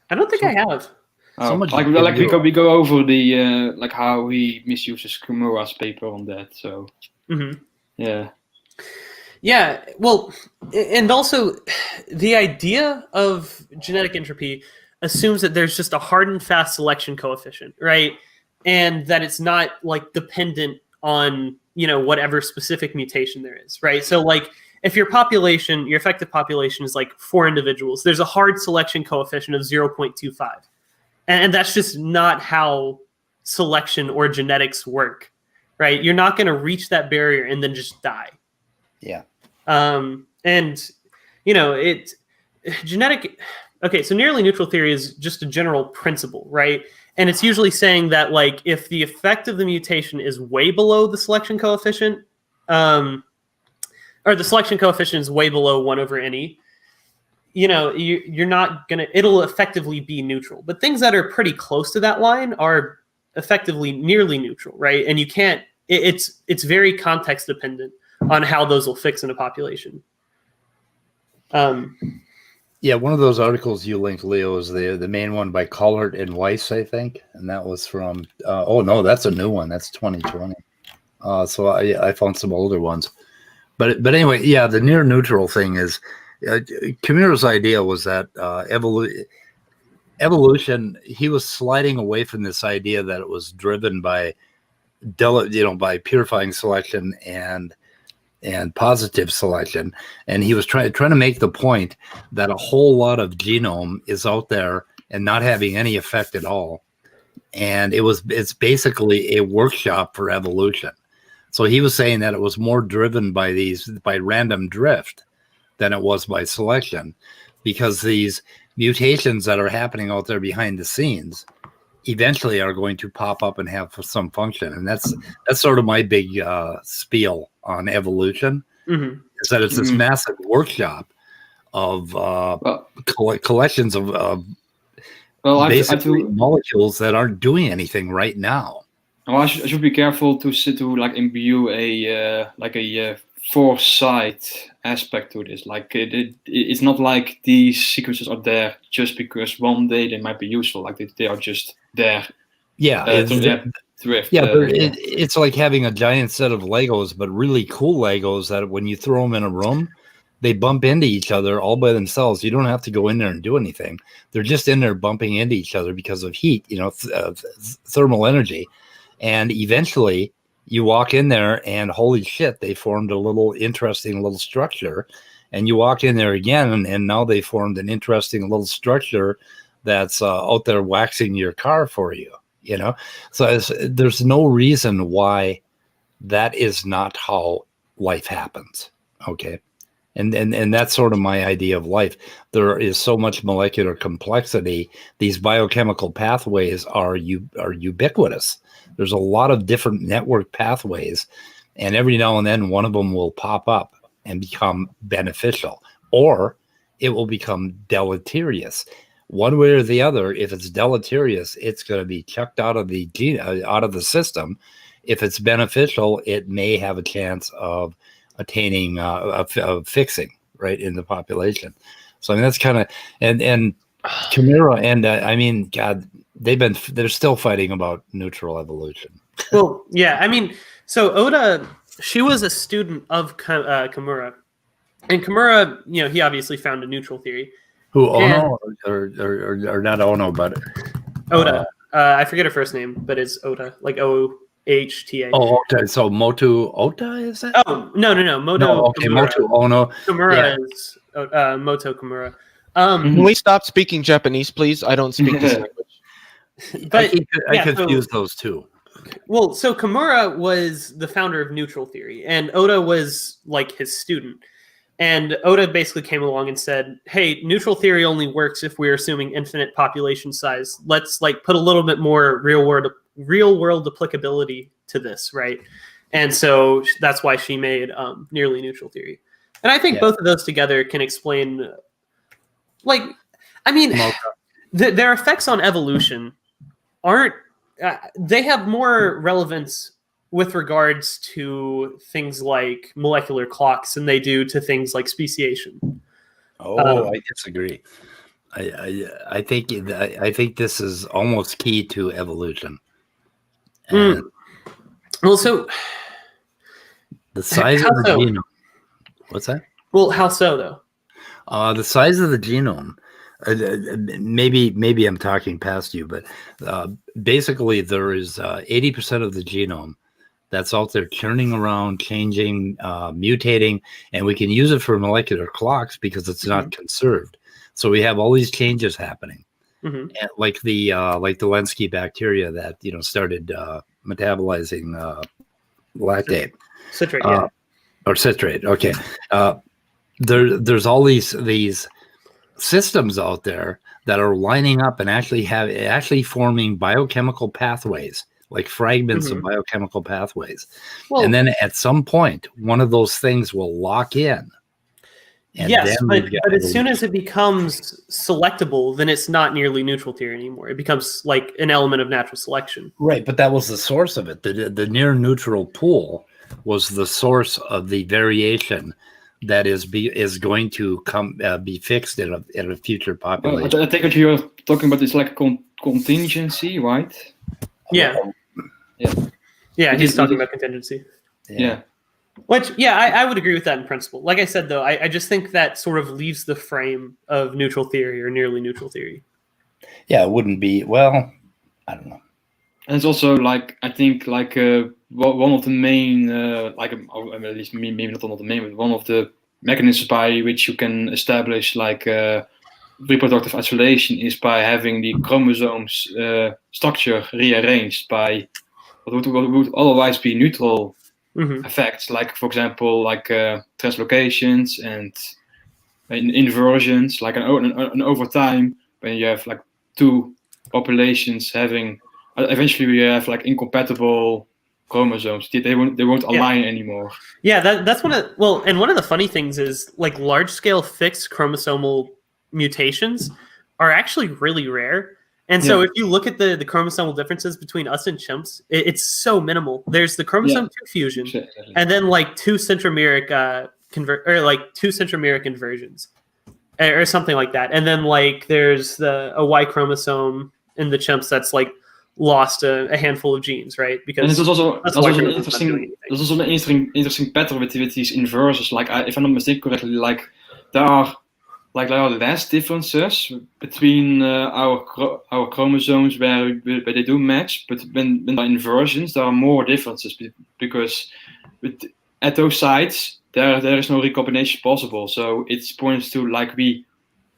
B: I don't think I have.
E: We go over the how he misuses Kimura's paper on that. So. Yeah.
B: Yeah, well, and also the idea of genetic entropy assumes that there's just a hard and fast selection coefficient, right? And that it's not like dependent on, whatever specific mutation there is, right? So like if your effective population is like 4 individuals, there's a hard selection coefficient of 0.25. And that's just not how selection or genetics work, right? You're not going to reach that barrier and then just die.
A: Yeah.
B: So nearly neutral theory is just a general principle, right? And it's usually saying that like if the effect of the mutation is way below the selection coefficient, or the selection coefficient is way below 1/n, you're not gonna, it'll effectively be neutral. But things that are pretty close to that line are effectively nearly neutral, right? And you can't. It's very context dependent on how those will fix in a population.
A: Yeah, one of those articles you linked, Leo, is the main one by Collard and Weiss, I think, and that was from. Oh no, that's a new one. That's 2020. So I found some older ones, but anyway, yeah, the near neutral thing is Kimura's idea was that evolution. He was sliding away from this idea that it was driven by by purifying selection and positive selection, and he was trying to make the point that a whole lot of genome is out there and not having any effect at all, and it's basically a workshop for evolution. So he was saying that it was more driven by random drift than it was by selection, because these mutations that are happening out there behind the scenes eventually are going to pop up and have some function. And that's sort of my big spiel on evolution, is that it's this massive workshop of collections of basically molecules that aren't doing anything right now.
E: Well, I should be careful to like imbue a foresight aspect to this. Like it's not like these sequences are there just because one day they might be useful. Like they are just there.
A: Yeah, it's like having a giant set of Legos, but really cool Legos that when you throw them in a room, they bump into each other all by themselves. You don't have to go in there and do anything. They're just in there bumping into each other because of heat, thermal energy. And eventually you walk in there and holy shit, they formed a interesting little structure. And you walk in there again and now they formed an interesting little structure that's out there waxing your car for you, So there's no reason why that is not how life happens. Okay. And that's sort of my idea of life. There is so much molecular complexity. These biochemical pathways are ubiquitous. There's a lot of different network pathways, and every now and then one of them will pop up and become beneficial, or it will become deleterious. One way or the other, if it's deleterious, it's going to be chucked out of the system. If it's beneficial, it may have a chance of attaining of fixing right in the population. So I mean that's kind of and Kimura and God, they're still fighting about neutral evolution.
B: Well, yeah, so Oda, she was a student of Kimura, and Kimura, he obviously found a neutral theory.
A: Who Ono or not Ono, but
B: Oda. I forget her first name, but it's Oda, like OHTA.
A: Oh, okay. So Moto Ota is it?
B: Oh no, Moto.
A: No, okay,
B: Kimura.
A: Moto Ono.
B: Kimura is Moto Kimura.
D: Can we stop speaking Japanese, please? I don't speak this language.
B: But
A: I confuse those two.
B: Well, so Kimura was the founder of neutral theory, and Oda was like his student. And Oda basically came along and said, hey, neutral theory only works if we're assuming infinite population size. Let's put a little bit more real world applicability to this, right? And so that's why she made nearly neutral theory. And I think both of those together can explain, their effects on evolution aren't, they have more relevance with regards to things like molecular clocks than they do to things like speciation.
A: I disagree. I think this is almost key to evolution. And
B: Well, so
A: the size of the genome. What's that?
B: Well, how so though?
A: The size of the genome. Maybe I'm talking past you, but basically there is 80% of the genome that's out there churning around, changing, mutating, and we can use it for molecular clocks because it's not conserved. So we have all these changes happening, and like the Lenski bacteria that started metabolizing lactate,
B: citrate,
A: or citrate. Okay, there's all these systems out there that are lining up and actually forming biochemical pathways, like fragments of biochemical pathways. Well, and then at some point, one of those things will lock in And
B: yes,
A: then
B: but,
A: we've got
B: but as soon
A: evolution.
B: as it becomes selectable, then it's not nearly neutral theory anymore. It becomes like an element of natural selection.
A: Right, but that was the source of it. The near neutral pool was the source of the variation that is going to be fixed in a future population.
E: I think what you're talking about is like contingency, right?
B: Yeah. Yeah, he's talking about contingency.
E: Yeah.
B: Which, yeah, I would agree with that in principle. Like I said, though, I just think that sort of leaves the frame of neutral theory or nearly neutral theory.
A: Yeah, it wouldn't be, well, I don't know.
E: And it's also like, I think like one of the main, at least maybe not one of the main, but one of the mechanisms by which you can establish like reproductive isolation is by having the chromosomes structure rearranged by what would otherwise be neutral effects, like for example, like translocations and inversions, like an over time when you have like two populations having. Eventually, we have like incompatible chromosomes. They won't align anymore.
B: Yeah, that's one of one of the funny things is like large scale fixed chromosomal mutations are actually really rare. And so if you look at the chromosomal differences between us and chimps, it's so minimal. There's the chromosome 2 fusion, and then like two centromeric two centromeric inversions, or something like that. And then like there's a Y chromosome in the chimps that's like lost a handful of genes, right? Because
E: and there's also an interesting pattern with these inversions. Like if I'm not mistaken correctly, like there are less differences between our chromosomes where they do match, but when there are inversions, there are more differences because at those sites there is no recombination possible. So it points to like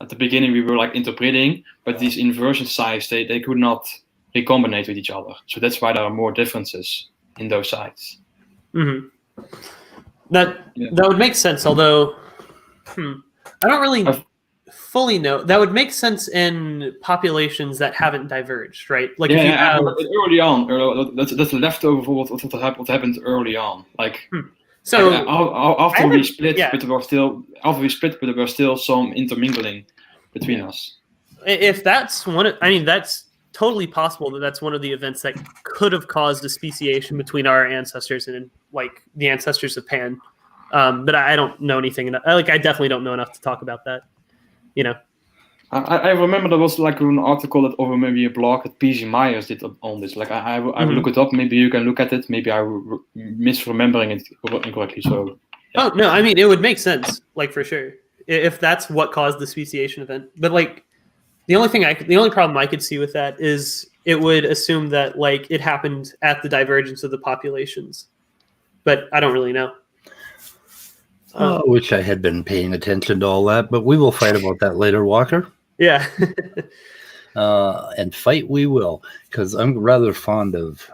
E: at the beginning we were like interpreting, but these inversion sites they could not recombinate with each other. So that's why there are more differences in those sites.
B: Mm-hmm. That would make sense, although I don't really fully know. That would make sense in populations that haven't diverged, right? Like if you have
E: early on, that's leftover for what happened early on. Like
B: so
E: like, after we split, but there were still some intermingling between us.
B: If that's that's totally possible that's one of the events that could have caused a speciation between our ancestors and like the ancestors of Pan. But I don't know anything enough. I definitely don't know enough to talk about that. You know,
E: I remember there was like an article that over maybe a blog that P.G. Myers did on this. Like I will look it up. Maybe you can look at it. Maybe I'm misremembering it incorrectly. So. Yeah.
B: Oh no, I mean it would make sense, like for sure, if that's what caused the speciation event. But like. The only problem I could see with that is it would assume that like it happened at the divergence of the populations, but I don't really know.
A: I wish I had been paying attention to all that, but we will fight about that later, Walker.
B: Yeah.
A: And fight we will, because I'm rather fond of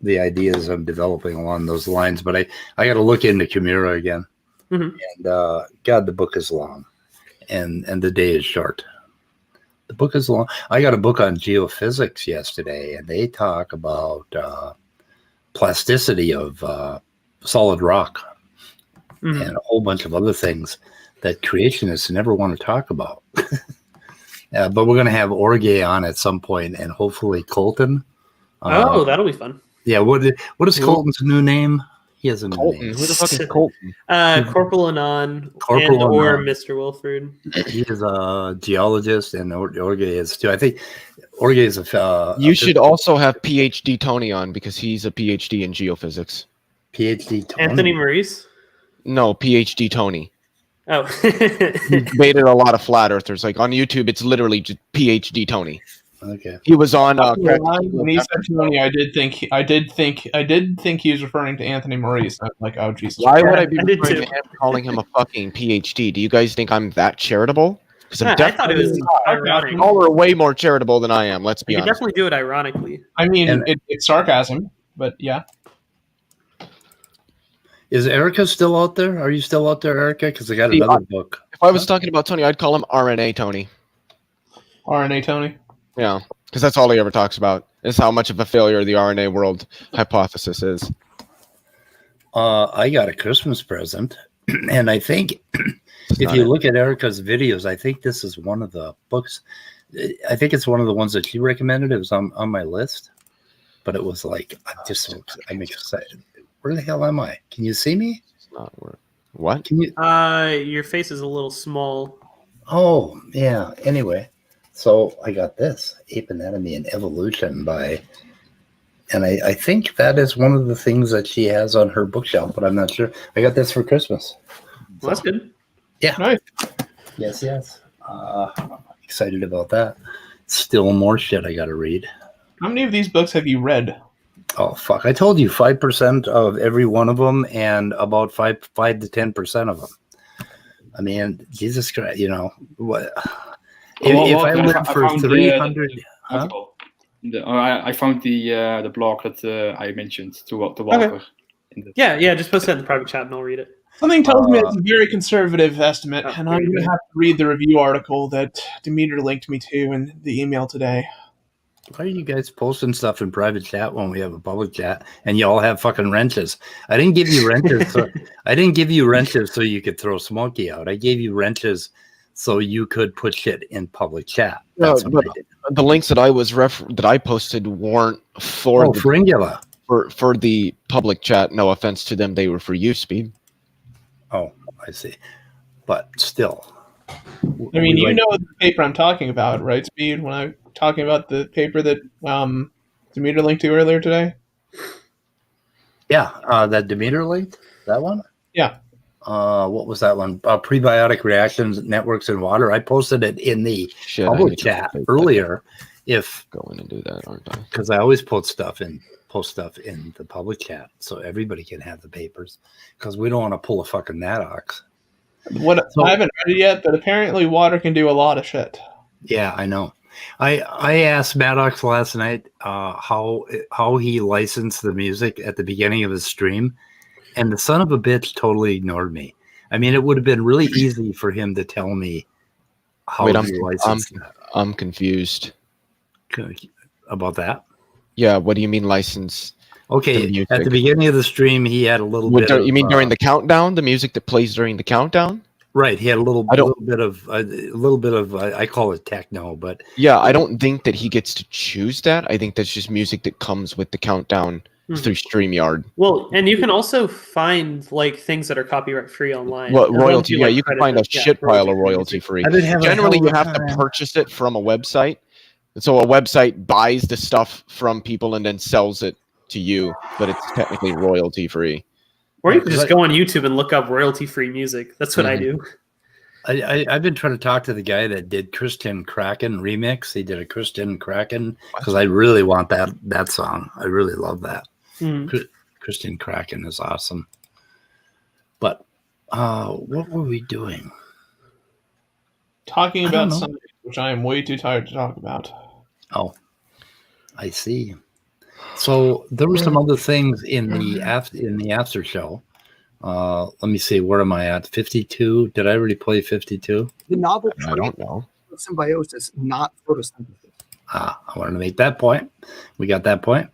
A: the ideas I'm developing along those lines, but I got to look into Kimura again. And God, the book is long and the day is short. The book is long. I got a book on geophysics yesterday, and they talk about plasticity of solid rock and a whole bunch of other things that creationists never want to talk about. But we're going to have Orge on at some point, and hopefully Colton.
B: That'll be fun.
A: Yeah, what is Colton's new name? He has a new name.
D: Who the fuck is Colton?
B: Corporal Anon or Mr. Wilford.
A: He is a geologist, and Orge is too. I think Orge is a.
D: You should also have PhD Tony on because he's a PhD in geophysics.
A: PhD Tony.
B: Anthony Maurice?
D: No, PhD Tony.
B: Oh.
D: He debated a lot of flat earthers. Like on YouTube, it's literally just PhD Tony.
A: Okay.
D: He was on.
I: When he said Tony, I did think he was referring to Anthony Maurice. I was like, oh Jesus.
D: Why would I be referring to him, calling him a fucking PhD? Do you guys think I'm that charitable? Because I'm
B: I thought it was ironic.
D: Y'all are way more charitable than I am. Let's be
B: You
D: honest.
B: definitely do it ironically.
I: I mean, it's sarcasm, but yeah.
A: Is Erica still out there? Are you still out there, Erica? Because I got another book.
D: If I was talking about Tony, I'd call him RNA Tony.
I: RNA Tony.
D: Yeah, because that's all he ever talks about. Is how much of a failure the RNA world hypothesis is.
A: I got a Christmas present, and I think if you look at Erica's videos, I think this is one of the books. I think it's one of the ones that she recommended. It was on my list, but it was like I'm excited. Where the hell am I? Can you see me?
D: It's not work. What?
A: Can you?
B: Your face is a little small.
A: Oh yeah. Anyway, so I got this Ape Anatomy and Evolution and I think that is one of the things that she has on her bookshelf, but I'm not sure. I got this for Christmas.
B: Well, that's good.
A: Yeah.
I: Nice.
A: Yes. Excited about that. Still more shit I got to read.
I: How many of these books have you read?
A: Oh fuck! I told you 5% of every one of them, and about 5 to 10% of them. I mean, Jesus Christ! You know what? If I lived for 300,
E: I found the blog that I mentioned to Walker.
B: Okay. Yeah. Just post that in the private chat, and I'll read it.
I: Something tells me it's a very conservative estimate, and I'm going to have to read the review article that Demeter linked me to in the email today.
A: Why are you guys posting stuff in private chat when we have a public chat and you all have fucking wrenches? I didn't give you wrenches. So you could throw Smokey out. I gave you wrenches so you could put shit in public chat. That's what I did.
D: The links that I posted weren't for
A: Fringula.
D: For the public chat. No offense to them, they were for you, Speed.
A: Oh, I see. But still.
I: I mean, you know the paper I'm talking about, right, Speed? When I'm talking about the paper that Demeter linked to earlier today?
A: Yeah, that Demeter linked? That one?
I: Yeah.
A: What was that one? Prebiotic reactions, networks, and water. I posted it in the public chat earlier. Go in and do that, aren't I? Because I always post stuff in the public chat so everybody can have the papers. Because we don't want to pull a fucking Maddox.
I: I haven't read it yet, but apparently water can do a lot of shit.
A: Yeah, I know. I asked Maddox last night how he licensed the music at the beginning of his stream, and the son of a bitch totally ignored me. I mean, it would have been really easy for him to tell me how he licensed that.
D: I'm confused
A: about that.
D: Yeah, what do you mean license?
A: Okay, at the beginning of the stream, he had a little bit.
D: You mean during the countdown? The music that plays during the countdown?
A: Right, he had a little bit of I call it techno, but
D: yeah, I don't think that he gets to choose that. I think that's just music that comes with the countdown through StreamYard.
B: Well, and you can also find like things that are copyright free online.
D: Well, royalty, yeah, you can find a shit pile of royalty free. Generally, you have to purchase it from a website. So a website buys the stuff from people and then sells it to you, but it's technically royalty free.
B: Or you can just go on YouTube and look up royalty-free music. That's what I do.
A: I've been trying to talk to the guy that did Christian Kraken remix. He did a Christian Kraken because I really want that song. I really love that. Christian Kraken is awesome. But what were we doing?
I: Talking about something which I am way too tired to talk about.
A: Oh, I see. So there were some other things in the after show. Let me see. Where am I at? 52. Did I already play 52?
C: The novel.
D: I don't know.
C: Symbiosis, not photosynthesis.
A: I wanted to make that point. We got that point,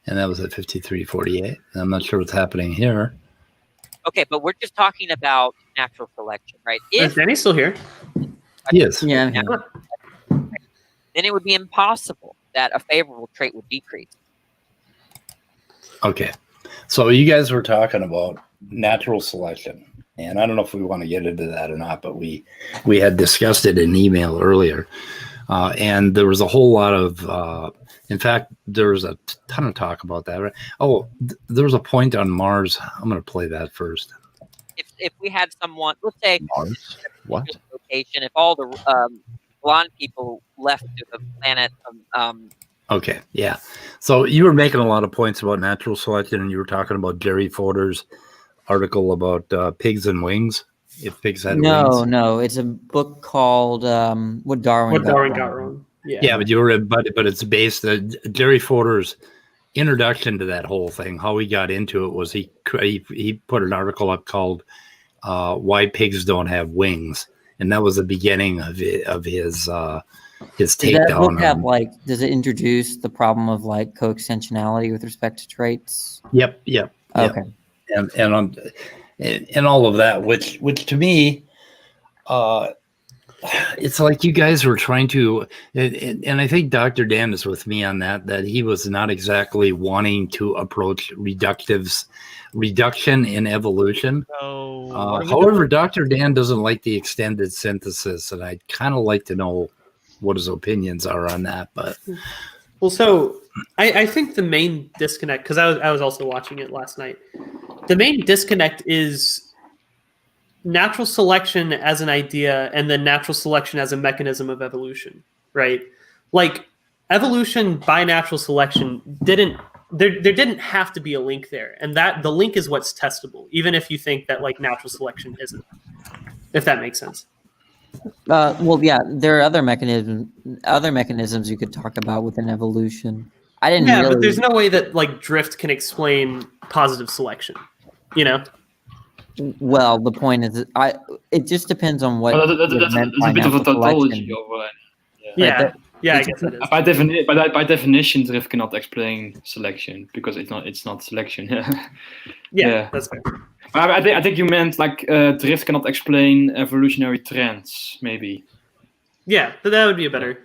A: and that was at 53:48. I'm not sure what's happening here.
F: Okay, but we're just talking about natural selection, right?
B: Is Danny still here?
A: Yes.
H: Yeah.
F: Then it would be impossible that a favorable trait would decrease.
A: Okay, so you guys were talking about natural selection, and I don't know if we want to get into that or not, but we had discussed it in email earlier, and there was a whole lot of, in fact, there was a ton of talk about that. Right? Oh, there was a point on Mars. I'm going to play that first.
F: If we had someone, let's say,
D: Mars? What?
F: Location, if all the blonde people left to the planet.
A: Okay, yeah. So you were making a lot of points about natural selection, and you were talking about Jerry Fodor's article about pigs and wings. If pigs had wings.
H: No, it's a book called "What Darwin Got Wrong."
A: Yeah, but it's based. Jerry Fodor's introduction to that whole thing, how he got into it, was he put an article up called "Why Pigs Don't Have Wings," and that was the beginning of his takedown.
H: Does that book does it introduce the problem of coextensionality with respect to traits?
A: Yep.
H: Okay.
A: And all of that, which to me, it's like you guys were trying to, and I think Dr. Dan is with me on that he was not exactly wanting to approach reduction in evolution. However, Dr. Dan doesn't like the extended synthesis, and I'd kind of like to know what his opinions are on that. But
B: well, so I think the main disconnect, because I was also watching it last night, the main disconnect is natural selection as an idea and then natural selection as a mechanism of evolution, right? Like evolution by natural selection there didn't have to be a link there, and that the link is what's testable, even if you think that like natural selection isn't, if that makes sense.
H: Well, yeah, there are other mechanisms you could talk about within evolution. I didn't.
B: Yeah,
H: really...
B: but there's no way that like drift can explain positive selection, you know?
H: Well, the point is, it just depends on what.
E: That's a bit of a tautology over it.
B: Yeah, I guess it is.
E: By definition, drift cannot explain selection because it's not selection.
B: Yeah, that's fair.
E: I think you meant like drift cannot explain evolutionary trends, maybe.
B: Yeah, that would be a better.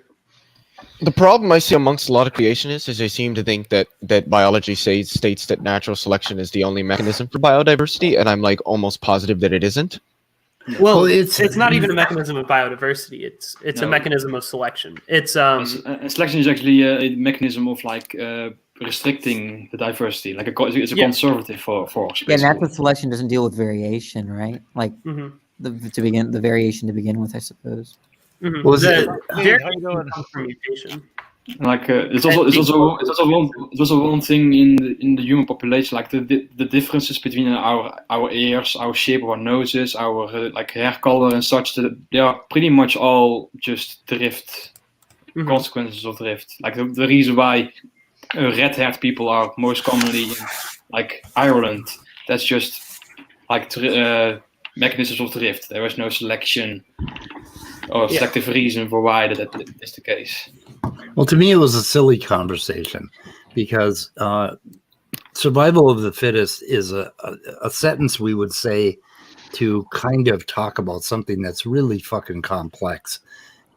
D: The problem I see amongst a lot of creationists is they seem to think that biology states that natural selection is the only mechanism for biodiversity, and I'm like almost positive that it isn't.
B: Well, it's not even a mechanism of biodiversity. It's a mechanism of selection. It's
E: selection is actually a mechanism of like restricting the diversity. Like it's a conservative force.
H: Yeah, natural selection doesn't deal with variation, right? Like the variation to begin with, I suppose.
B: Mm-hmm. Well, variation comes from mutation.
E: Like it's also one thing in the human population, like the differences between our ears, our shape of our noses, our like hair color and such. They are pretty much all just drift consequences of drift. Like the reason why red-haired people are most commonly in like Ireland, that's just like mechanisms of drift. There was no selection or selective reason for why that is the case.
A: Well, to me, it was a silly conversation because survival of the fittest is a sentence we would say to kind of talk about something that's really fucking complex,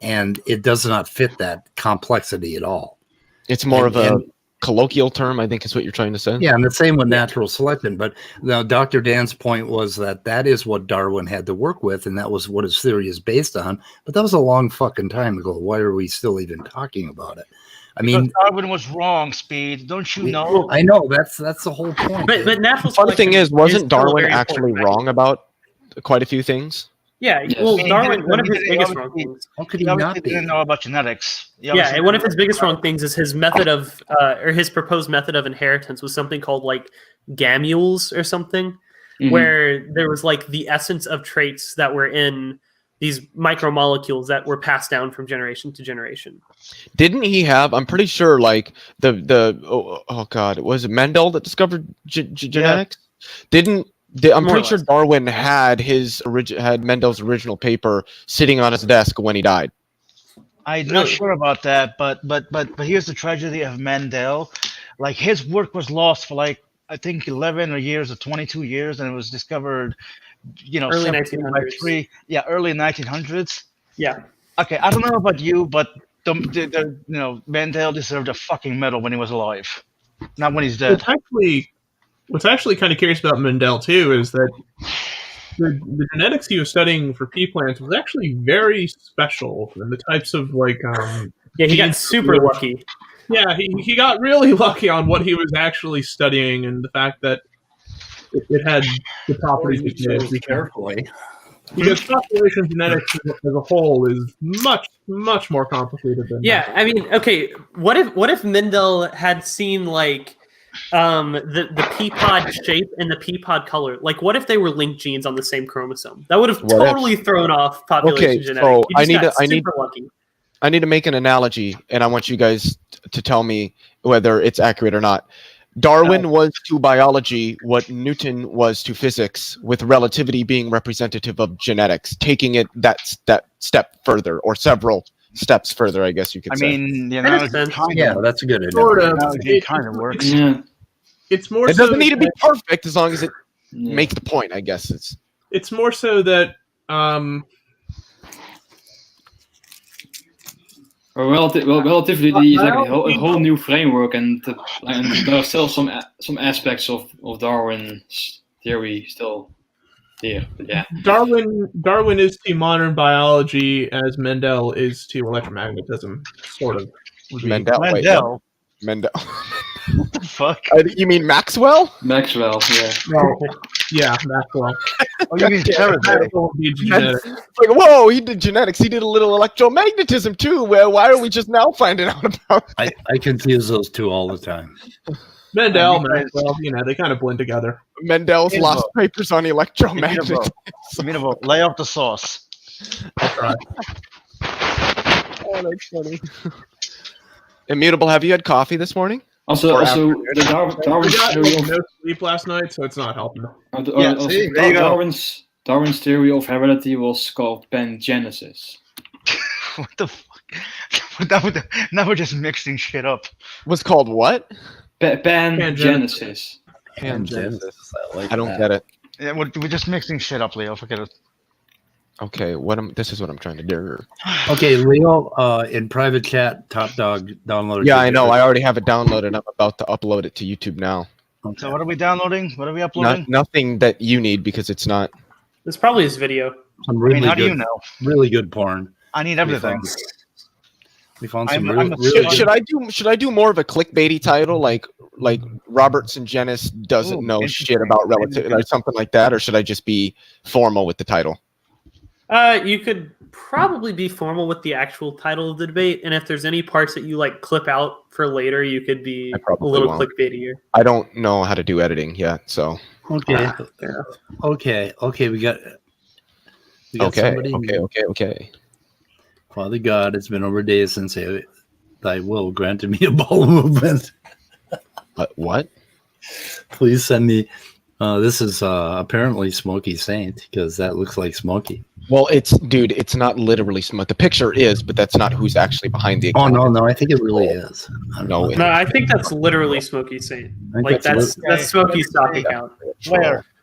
A: and it does not fit that complexity at all.
D: It's more of a colloquial term, I think is what you're trying to say.
A: Yeah, and the same with natural selection. But now Dr. Dan's point was that is what Darwin had to work with, and that was what his theory is based on. But that was a long fucking time ago. Why are we still even talking about it? I mean,
J: Darwin was wrong, Speed. Don't you know?
A: I know that's the whole point.
B: But natural
D: fun thing is, wasn't
B: is
D: Darwin actually wrong about quite a few things?
B: Yeah, well, Darwin, one of his biggest wrong things.
A: How could he not be?
J: Didn't know about genetics.
B: Yeah, and one of his biggest wrong things is his method of, or his proposed method of inheritance was something called like gammules or something, where there was like the essence of traits that were in these micromolecules that were passed down from generation to generation.
D: Didn't he have? I'm pretty sure, like oh god, was it Mendel that discovered genetics? I'm pretty sure Darwin had Mendel's original paper sitting on his desk when he died.
J: I'm not sure about that, but here's the tragedy of Mendel. Like his work was lost for like I think 11 years or 22 years, and it was discovered,
B: early 1900s.
J: Early 1900s.
B: Yeah.
J: Okay, I don't know about you, but Mendel deserved a fucking medal when he was alive, not when he's dead.
I: What's actually kind of curious about Mendel too is that the genetics he was studying for pea plants was actually very special, and the types of
B: he got super lucky.
I: Yeah, he got really lucky on what he was actually studying, and the fact that it had the properties it did.
A: Be carefully.
I: Because population genetics as a whole is much, much more complicated than that.
B: I mean, okay, what if Mendel had seen like the pea pod shape and the pea pod color? Like, what if they were linked genes on the same chromosome? That would have totally thrown off population genetics.
D: So I need to make an analogy, and I want you guys to tell me whether it's accurate or not. Darwin was to biology what Newton was to physics, with relativity being representative of genetics, taking it that step further, or several steps further, I guess you could say.
J: I mean, the analogy
A: that's a good
J: analogy. It kind of works.
E: Yeah.
I: It's more.
D: It doesn't need to be perfect as long as it makes the point. I guess
I: it's more so that
E: Relativity is like a whole new framework, and there are still some aspects of Darwin's theory still there. But yeah,
I: Darwin is to modern biology as Mendel is to electromagnetism, sort of.
D: Mendel. Wait,
J: Mendel.
D: Mendel.
J: What the fuck?
D: You mean Maxwell?
E: Maxwell, yeah.
I: No, yeah, Maxwell.
J: Oh, you mean Faraday?
I: Maxwell would be genetics.
D: Like, whoa, he did genetics. He did a little electromagnetism too. Why are we just now finding out about it?
A: I confuse those two all the time.
I: Mendel, Maxwell, they kind of blend together.
D: Mendel's lost papers on electromagnetism.
J: Immutable. Lay off the sauce.
I: That's right.
D: Oh, that's funny. Immutable, have you had coffee this morning?
E: Also, the Darwin's theory of
I: no sleep last night, so it's not helping.
E: Darwin's theory of heredity was called pangenesis.
J: What the fuck? Now we're just mixing shit up.
D: Was called what?
E: Pangenesis.
A: Pangenesis.
D: I don't get it.
J: Yeah, we're just mixing shit up, Leo. Forget it.
D: Okay, this is what I'm trying to do.
A: Okay, Leo, in private chat, Top Dog downloaded.
D: Yeah, I know. I already have it downloaded. I'm about to upload it to YouTube now.
A: Okay.
J: So what are we downloading? What are we uploading?
D: Nothing that you need because it's not.
B: It's probably his video.
A: Some really
J: how
A: good,
J: do you know?
A: Really good porn.
J: I need everything.
A: We found some
J: I'm
A: really good.
D: Should I do more of a clickbaity title like Robertson Jenis doesn't know shit about relativity or something like that, or should I just be formal with the title?
B: You could probably be formal with the actual title of the debate, and if there's any parts that you clip out for later, you could be a little clickbaitier.
D: I don't know how to do editing yet, so.
A: Okay. Okay. We got somebody.
D: Okay.
A: Father God, it's been over days since thy will granted me a bowel movement.
D: What?
A: Please send me. This is apparently Smokey Saint because that looks like Smokey.
D: Well, it's not literally Smokey. The picture is, but that's not who's actually behind the account.
A: Oh no, I think it really is.
B: No, I think that's literally Smokey Saint. That's Smokey's stock account.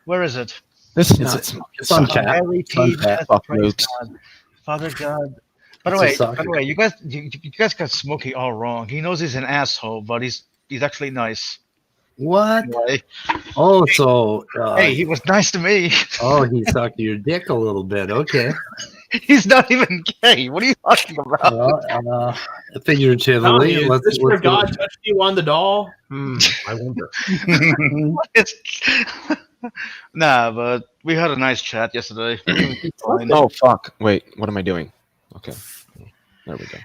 J: Where is it?
D: This is not Smokey.
A: It's on chat.
J: Father God. By the way, you guys got Smokey all wrong. He knows he's an asshole, but he's actually nice.
A: What?
J: Anyway.
A: Oh, so
J: hey, he was nice to me.
A: Oh, he sucked your dick a little bit. Okay.
J: He's not even gay. What are you talking about?
A: Figuratively.
I: Is this where God touched you on the doll? I wonder.
J: Nah, but we had a nice chat yesterday.
D: Oh fuck! Wait, what am I doing? Okay, there we go.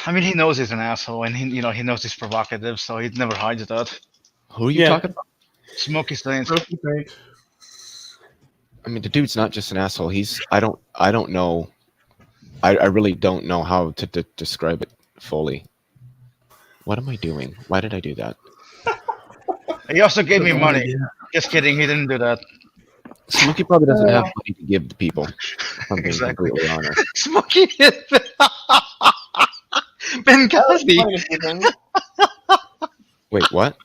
J: I mean, he knows he's an asshole, and he knows he's provocative, so he never hides that.
D: Who are you talking about?
J: Smokey Saint.
D: I mean, the dude's not just an asshole. I don't know. I really don't know how to describe it fully. What am I doing? Why did I do that?
J: He also gave me money. Just kidding. He didn't do that.
D: Smokey probably doesn't have money to give to people. If I'm being completely honest.
J: Smokey Benghazi.
D: Wait, what?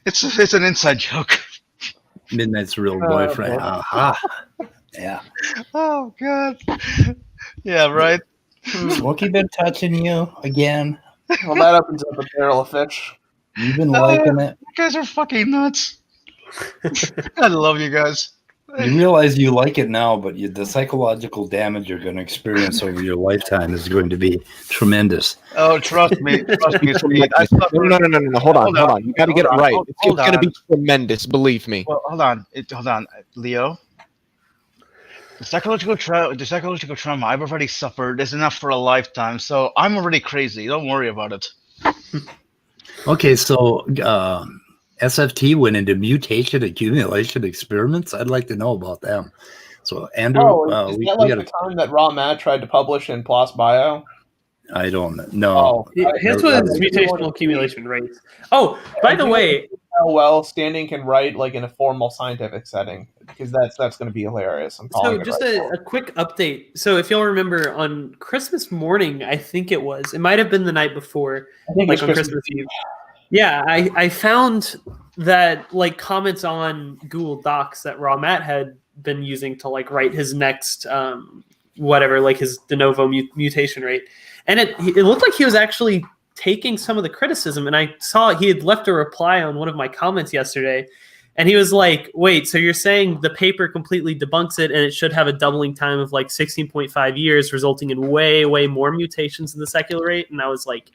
J: It's an inside joke.
A: Midnight's real boyfriend. Aha. Yeah.
J: Oh God. Yeah. Right.
A: Smokey been touching you again?
K: Well, that opens up a barrel of fish.
A: You've been liking it.
J: You guys are fucking nuts. I love you guys.
A: You realize you like it now, but the psychological damage you're going to experience over your lifetime is going to be tremendous.
J: Oh, trust me.
D: No. Hold on. You got to get it right. It's going to be tremendous. Believe me.
J: Well, hold on, Leo. The psychological trauma I've already suffered is enough for a lifetime, so I'm already crazy. Don't worry about it.
A: Okay, so SFT went into mutation accumulation experiments. I'd like to know about them. So, Andrew,
K: is that the term that Raw Matt tried to publish in PLOS Bio?
A: I don't know.
B: His was mutational accumulation rates. Oh, by the way,
K: how well Standing can write in a formal scientific setting, because that's going to be hilarious.
B: So just a quick update. So if y'all remember, on Christmas morning, I think it might have been the night before,
K: I think
B: on Christmas Eve. Yeah, I found that comments on Google Docs that Raw Matt had been using to like write his next whatever, like his de novo mutation rate. And it looked like he was actually taking some of the criticism. And I saw he had left a reply on one of my comments yesterday. And he was like, wait, so you're saying the paper completely debunks it and it should have a doubling time of like 16.5 years, resulting in way, way more mutations in the secular rate? And I was like,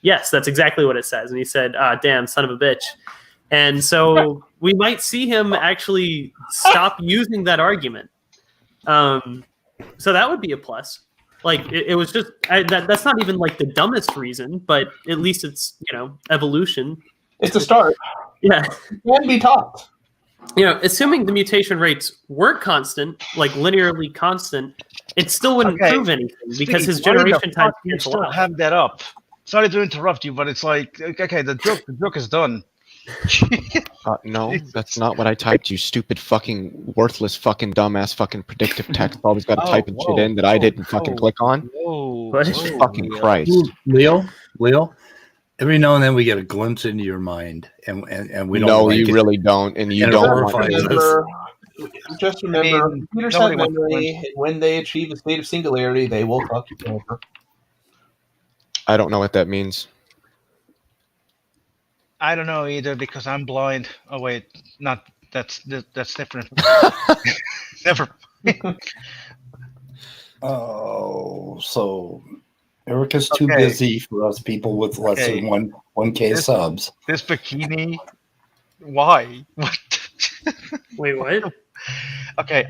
B: yes, that's exactly what it says. And he said, damn, son of a bitch. And so we might see him actually stop using that argument. So that would be a plus. Like, it was just, that's not even like the dumbest reason, but at least it's, evolution.
K: It's a start.
B: Yeah.
K: It can be taught.
B: Assuming the mutation rates were constant, like linearly constant, it still wouldn't prove anything because his generation time
J: you still have that up. Sorry to interrupt you, but it's like, okay, the joke is done.
D: No, that's not what I typed, you stupid fucking worthless fucking dumbass fucking predictive text. Always got to type and shit in that I didn't fucking click on. Jesus fucking Christ.
A: Leo, every now and then we get a glimpse into your mind, and we don't.
D: No,
A: like
D: you
A: it.
D: really don't, and you
A: And
D: don't.
K: Just remember, computers have memory, and when they achieve a state of singularity, they will fuck you over.
D: I don't know what that means.
J: I don't know either because I'm blind. Oh wait, that's different. Never.
A: Oh, so Erica's too busy for us people with less than 1K subs.
J: This bikini. Why? What?
B: Wait, what?
J: Okay.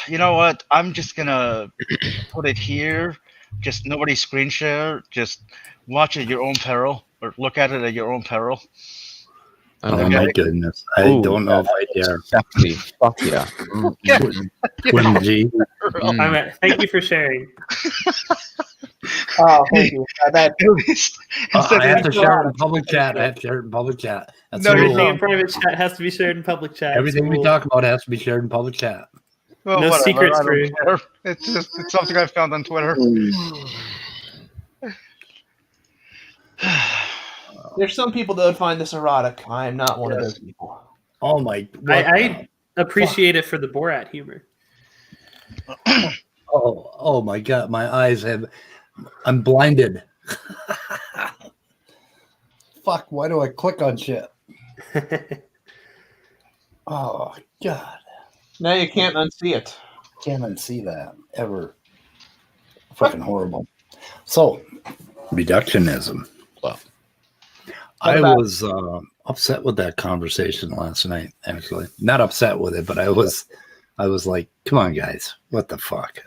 J: You know what? I'm just gonna put it here. Just nobody screen share. Just watch it at your own peril, or look at it at your own peril.
A: Oh my goodness! I don't know if I dare.
D: Sexy. Fuck yeah.
A: Twin G.
B: Thank you for sharing.
K: Oh, thank you.
A: I have to share it in public chat. That's
B: no, everything in private chat has to be shared in public chat.
A: Everything we talk about has to be shared in public chat.
J: Well,
B: no
J: whatever,
B: secrets for you.
J: It's something I found on Twitter.
K: There's some people that would find this erotic. I am not one of those people.
A: Oh my!
B: I appreciate it for the Borat humor.
A: Oh my God! My eyes I'm blinded. Fuck! Why do I click on shit? Oh God!
K: Now you can't unsee it.
A: Can't unsee that ever. Fucking horrible. So, reductionism. Well, I was upset with that conversation last night. Actually, not upset with it, but I was like, "Come on, guys, what the fuck?"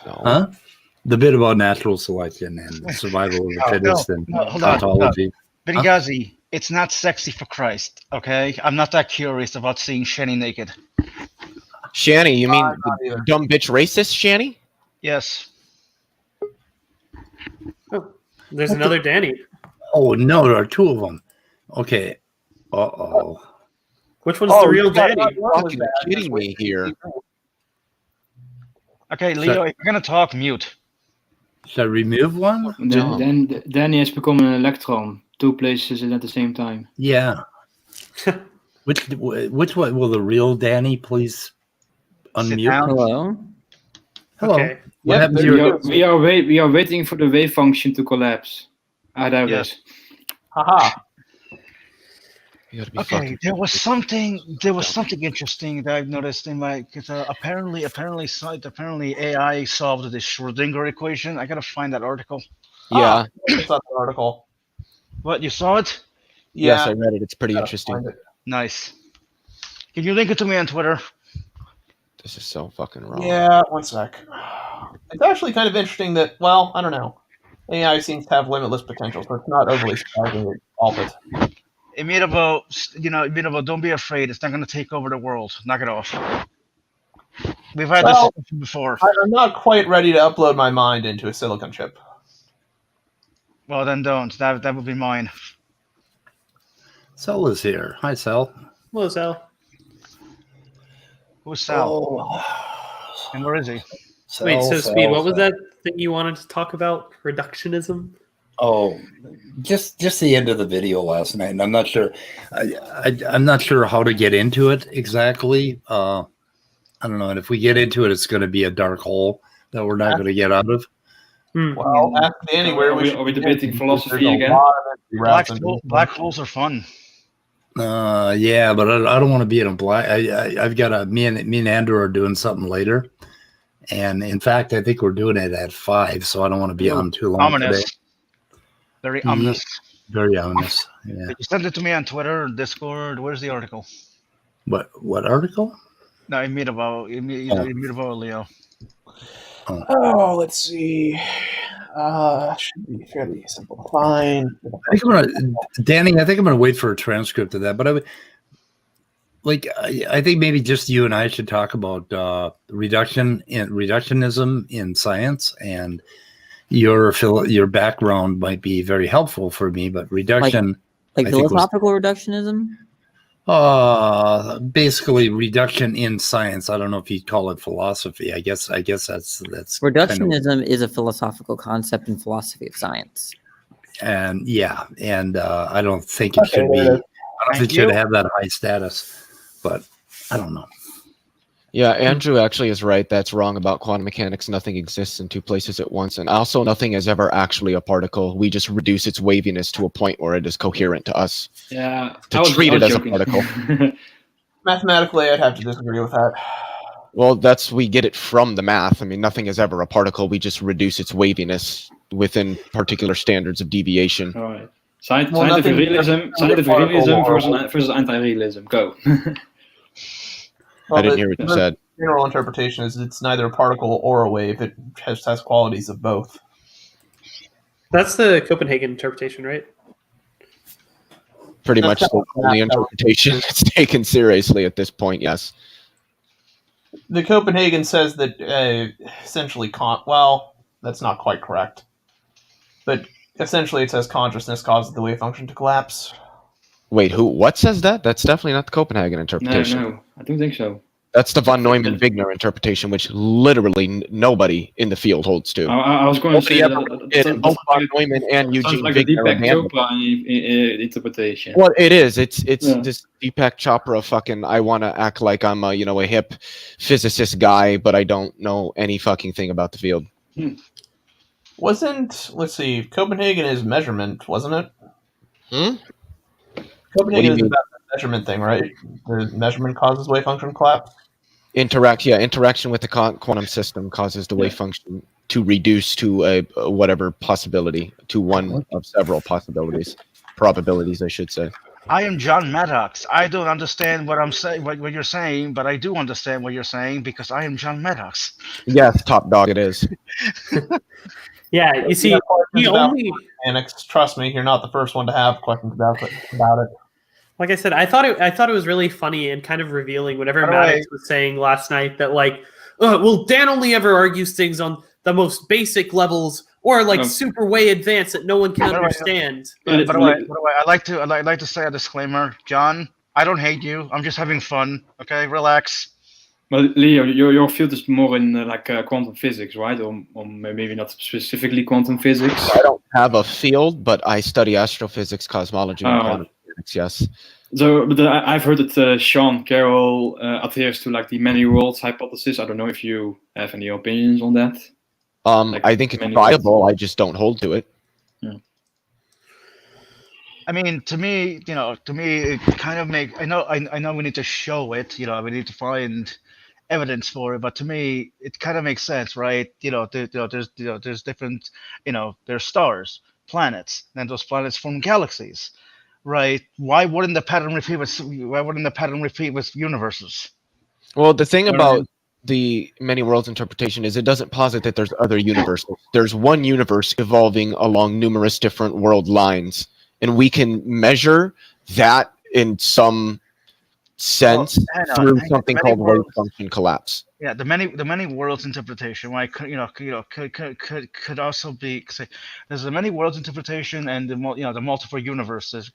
A: Huh? The bit about natural selection and survival of the fittest and ontology.
J: Benghazi, it's not sexy for Christ, okay? I'm not that curious about seeing Shanny naked.
D: Shanny, you mean the dumb bitch racist Shanny?
J: Yes.
B: Oh, there's another Danny.
A: Oh no, there are two of them. Okay. Uh-oh.
B: Which one's the real Danny?
D: You're fucking kidding me here.
J: Okay, Leo, if you're gonna talk, mute.
A: Should I remove one?
E: Then Danny has become an electron. Two places at the same time.
A: Yeah. Which one will the real Danny please unmute?
H: Hello.
A: Hello.
B: Okay.
A: What happened to your...
E: We are waiting for the wave function to collapse. There it is.
K: Haha.
J: Okay, there was something interesting that I've noticed in my apparently AI solved this Schrodinger equation. I gotta find that article.
D: Yeah.
K: It's not the article.
J: What, you saw it?
K: Yeah.
D: Yes, I read it. It's pretty interesting.
J: Nice. Can you link it to me on Twitter?
D: This is so fucking wrong.
K: Yeah, one sec. It's actually kind of interesting that, well, I don't know. AI seems to have limitless potential, so it's not overly surprising to solve it.
J: Immutable, don't be afraid. It's not going to take over the world. Knock it off. We've had this before.
K: I'm not quite ready to upload my mind into a silicon chip.
J: Well, then don't. That would be mine.
A: Sel is here. Hi, Sel.
B: Hello, Sal.
J: Who's Sal? And where is he?
B: Wait, so Speed, what was that thing you wanted to talk about? Reductionism?
A: Oh, just the end of the video last night, and I'm not sure. I'm not sure how to get into it exactly. I don't know, and if we get into it, it's going to be a dark hole that we're not going to get out of.
K: Well, ask Danny where
E: Are we debating philosophy
K: There's a
E: again?
K: lot of empty routes in
J: Black holes are fun.
A: Yeah, but I don't want to be in a black. I've got me and Andrew are doing something later, and in fact, I think we're doing it at 5, so I don't want to be on too long
J: Ominous.
A: today.
J: Very ominous.
A: Very ominous. Yeah.
J: You send it to me on Twitter, Discord. Where's the article?
A: What article?
J: No, immutable Leo.
K: Oh, let's see. Should be fairly simple to find.
A: I think Danny. I think I'm gonna wait for a transcript of that. But I think maybe just you and I should talk about reductionism in science, and your background might be very helpful for me. But reduction,
H: like philosophical reductionism.
A: Basically reduction in science. I don't know if you'd call it philosophy. I guess that's
H: Reductionism is a philosophical concept in philosophy of science.
A: And I don't think it should be. I don't think it should have that high status. But I don't know.
D: Yeah, Andrew actually is right. That's wrong about quantum mechanics. Nothing exists in two places at once. And also, nothing is ever actually a particle. We just reduce its waviness to a point where it is coherent to us.
E: Yeah.
D: To treat it as a particle.
K: Mathematically, I'd have to disagree with that.
D: Well, we get it from the math. I mean, nothing is ever a particle. We just reduce its waviness within particular standards of deviation.
E: All right. Scientific realism versus anti-realism. Go.
K: Well,
D: I didn't hear what you said.
K: General interpretation is it's neither a particle or a wave. It has qualities of both.
B: That's the Copenhagen interpretation, right?
D: Pretty much the only interpretation that's taken seriously at this point, yes.
K: The Copenhagen says that essentially well, that's not quite correct. But essentially it says consciousness causes the wave function to collapse.
D: Wait, what says that? That's definitely not the Copenhagen interpretation.
E: No, I don't think so.
D: That's the von Neumann-Wigner interpretation, which literally nobody in the field holds to.
E: I was going to say that
D: both von Neumann and Eugene
E: like
D: Wigner.
E: Deepak Chopra interpretation.
D: Well, it is. It's this Deepak Chopra fucking. I want to act like I'm a hip physicist guy, but I don't know any fucking thing about the field.
K: Let's see, Copenhagen is measurement, wasn't it? Copenhagen is about the measurement thing, right? The measurement causes wave function collapse.
D: Interaction with the quantum system causes the wave function to reduce to a whatever possibility, to one of several probabilities, I should say.
J: I am John Maddox. I don't understand what I'm saying, what you're saying, but I do understand what you're saying because I am John Maddox.
D: Top dog it is.
B: Yeah, you see,
K: trust me, you're not the first one to have questions about it.
B: Like I said, I thought it was really funny and kind of revealing whatever Maddox was saying last night that Dan only ever argues things on the most basic levels or super way advanced that no one can understand.
J: By the way, I'd like to say a disclaimer, John. I don't hate you. I'm just having fun. Okay, relax.
E: Well, Leo, your field is more in quantum physics, right? Or maybe not specifically quantum physics.
D: I don't have a field, but I study astrophysics, cosmology, and quantum physics. Yes.
E: So, but I've heard that Sean Carroll adheres to the many worlds hypothesis. I don't know if you have any opinions on that.
D: I think it's viable. I just don't hold to it.
E: Yeah.
J: I mean, to me, it kind of I know we need to show it. We need to find evidence for it, but to me, it kind of makes sense, right? There's different, there's stars, planets, and those planets form galaxies, right? Why wouldn't the pattern repeat with universes?
D: Well, the thing about the many worlds interpretation is it doesn't posit that there's other universes. There's one universe evolving along numerous different world lines, and we can measure that in some sense through something called wave function collapse.
J: Yeah, the many worlds interpretation, right? Could also be there's the many worlds interpretation and the multiple universes.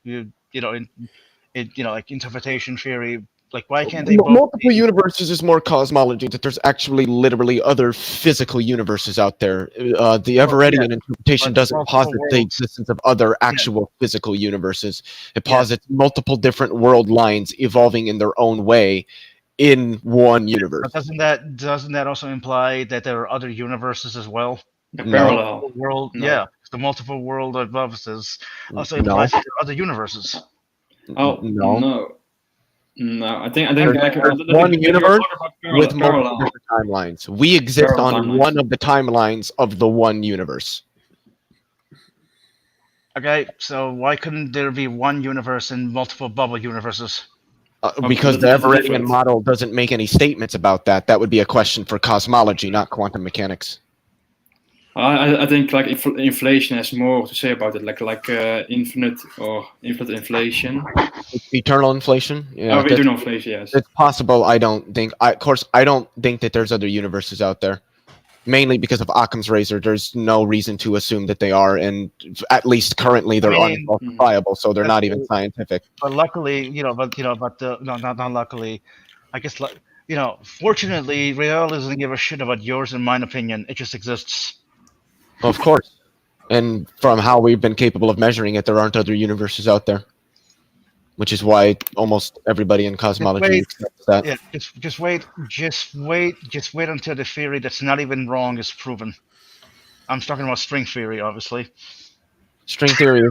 J: Like interpretation theory Like, why can't they both
D: Multiple universes is more cosmology, that there's actually literally other physical universes out there. The Everettian interpretation
J: But
D: doesn't
J: multiple
D: posit the
J: worlds.
D: existence of other actual physical universes. It posits multiple different world lines evolving in their own way in one universe.
J: But doesn't that also imply that there are other universes as well?
E: A
D: No.
E: parallel.
J: World,
E: No.
J: yeah, the multiple world of us also
D: No.
J: implies that there are other universes.
E: Oh
D: No.
E: no. I think
D: There's
E: like
D: one universe with multiple
E: parallel.
D: different timelines. We exist
E: Parallel
D: on
E: timelines.
D: one of the timelines of the one universe.
J: Okay, so why couldn't there be one universe in multiple bubble universes?
D: Because the
E: that's
D: Everettian
E: different.
D: model doesn't make any statements about that. That would be a question for cosmology, not quantum mechanics.
E: I think like inflation has more to say about it, like infinite inflation.
D: Eternal inflation? Yeah,
E: Oh, eternal inflation, yes.
D: it's possible. I don't think that there's other universes out there. Mainly because of Occam's razor, there's no reason to assume that they are, and at least currently they're unfalsifiable, so they're not even scientific.
J: But luckily, not luckily. I guess, fortunately, reality doesn't give a shit about yours and mine opinion. It just exists.
D: Of course. And from how we've been capable of measuring it, there aren't other universes out there. Which is why almost everybody in cosmology accepts that.
J: Yeah, just wait until the theory that's not even wrong is proven. I'm talking about string theory, obviously.
D: String theory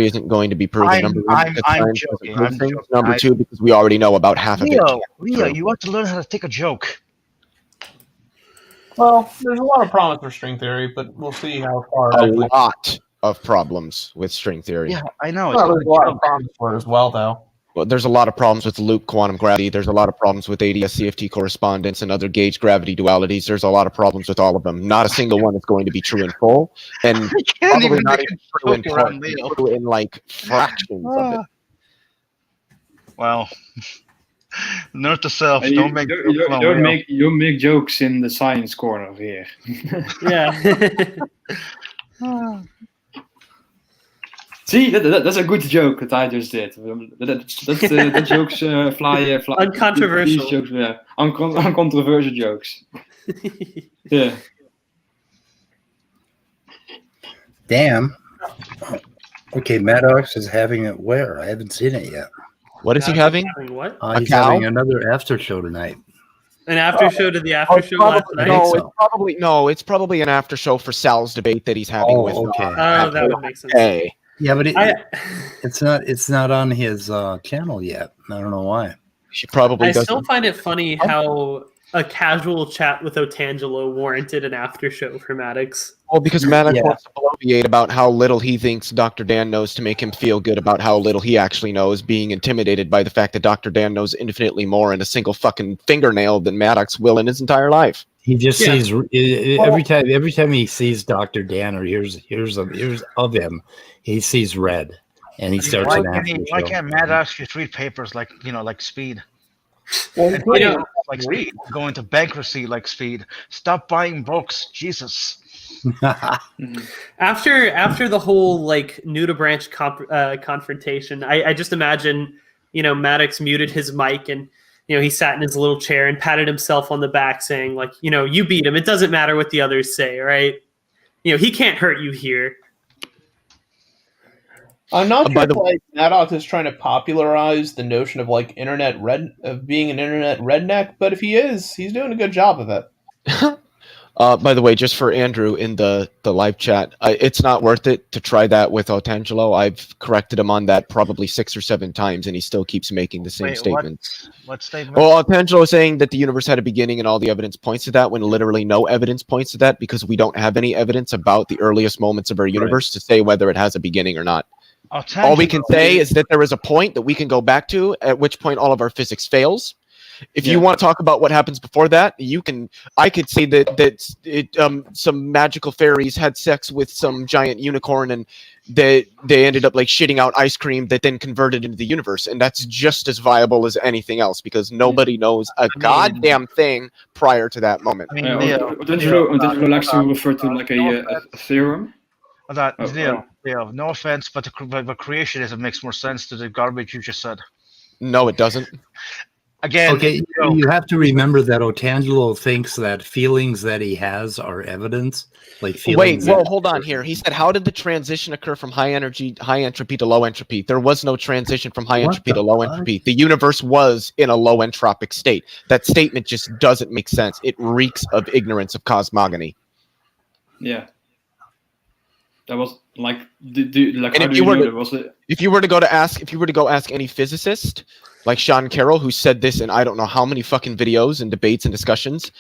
D: isn't going to be proven. Number one, because
J: I'm
D: science
J: joking.
D: doesn't prove things. Number two, because we already know about half of it.
J: Leo, you want to learn how to take a joke.
K: Well, there's a lot of promise for string theory, but we'll see how far.
D: A lot of problems with string theory.
J: Yeah, I know.
K: Well, there's a lot of promise for it as well, though.
D: Well, there's a lot of problems with loop quantum gravity. There's a lot of problems with ADS-CFT correspondence and other gauge gravity dualities. There's a lot of problems with all of them. Not a single one is going to be true in full, and
J: can't
D: probably
J: even
D: not
J: make
D: even
J: a
D: true in
J: joke around
D: part.
J: Leo.
D: True in like fractions of it.
J: Well, note to self:
E: And
J: don't make jokes around
E: don't
J: Leo.
E: you make jokes in the science corner here.
B: Yeah.
E: See, that's a good joke that I just did. The jokes fly.
B: Uncontroversial.
E: These jokes, yeah. Uncontroversial jokes. Yeah.
A: Damn. Okay, Maddox is having it where? I haven't seen it yet.
D: What is he having?
B: What?
A: He's having another after show tonight.
B: An after show to the after show last night?
D: It's probably an after show for Sal's debate that he's having with.
B: Oh, that would make sense.
D: Hey.
A: Yeah, but it's not on his channel yet. I don't know why.
D: She probably
B: I
D: doesn't.
B: still find it funny how a casual chat with Otangelo warranted an after show for Maddox.
D: Well, because Maddox wants to bloviate about how little he thinks Dr. Dan knows to make him feel good about how little he actually knows, being intimidated by the fact that Dr. Dan knows infinitely more in a single fucking fingernail than Maddox will in his entire life.
A: He just sees every time he sees Dr. Dan or hears of him, he sees red, and he starts an after show.
J: Why can't Maddox just read papers like Speed?
B: Well,
J: like Speed, go into bankruptcy like Speed. Stop buying books, Jesus.
B: After the whole Nudibranch confrontation, I just imagine Maddox muted his mic and he sat in his little chair and patted himself on the back, saying you beat him. It doesn't matter what the others say, right? He can't hurt you here.
K: I'm not sure if Maddox is trying to popularize the notion of being an internet redneck, but if he is, he's doing a good job of it.
D: By the way, just for Andrew in the live chat, it's not worth it to try that with Otangelo. I've corrected him on that probably 6 or 7 times, and he still keeps making the same statements.
J: What statement?
D: Well, Otangelo is saying that the universe had a beginning and all the evidence points to that, when literally no evidence points to that, because we don't have any evidence about the earliest moments of our universe to say whether it has a beginning or not. All we can say is that there is a point that we can go back to, at which point all of our physics fails. If you want to talk about what happens before that, I could say that some magical fairies had sex with some giant unicorn, and they ended up shitting out ice cream that then converted into the universe, and that's just as viable as anything else because nobody knows a goddamn thing prior to that moment.
E: Otangelo likes to refer to a theorem.
J: Leo, no offense, but creationism makes more sense to the garbage you just said.
D: No, it doesn't.
J: Again,
A: Okay, you have to remember that Otangelo thinks that feelings that he has are evidence. Like
D: Wait,
A: feelings.
D: well, hold on here. He said, how did the transition occur from high entropy to low entropy? There was no transition from high entropy to low entropy. The universe was in a low entropic state. That statement just doesn't make sense. It reeks of ignorance of cosmogony.
E: Yeah. That was like, like
D: And
E: how do you know that was it?
D: If you were to go ask any physicist, like Sean Carroll, who said this in I don't know how many fucking videos and debates and discussions,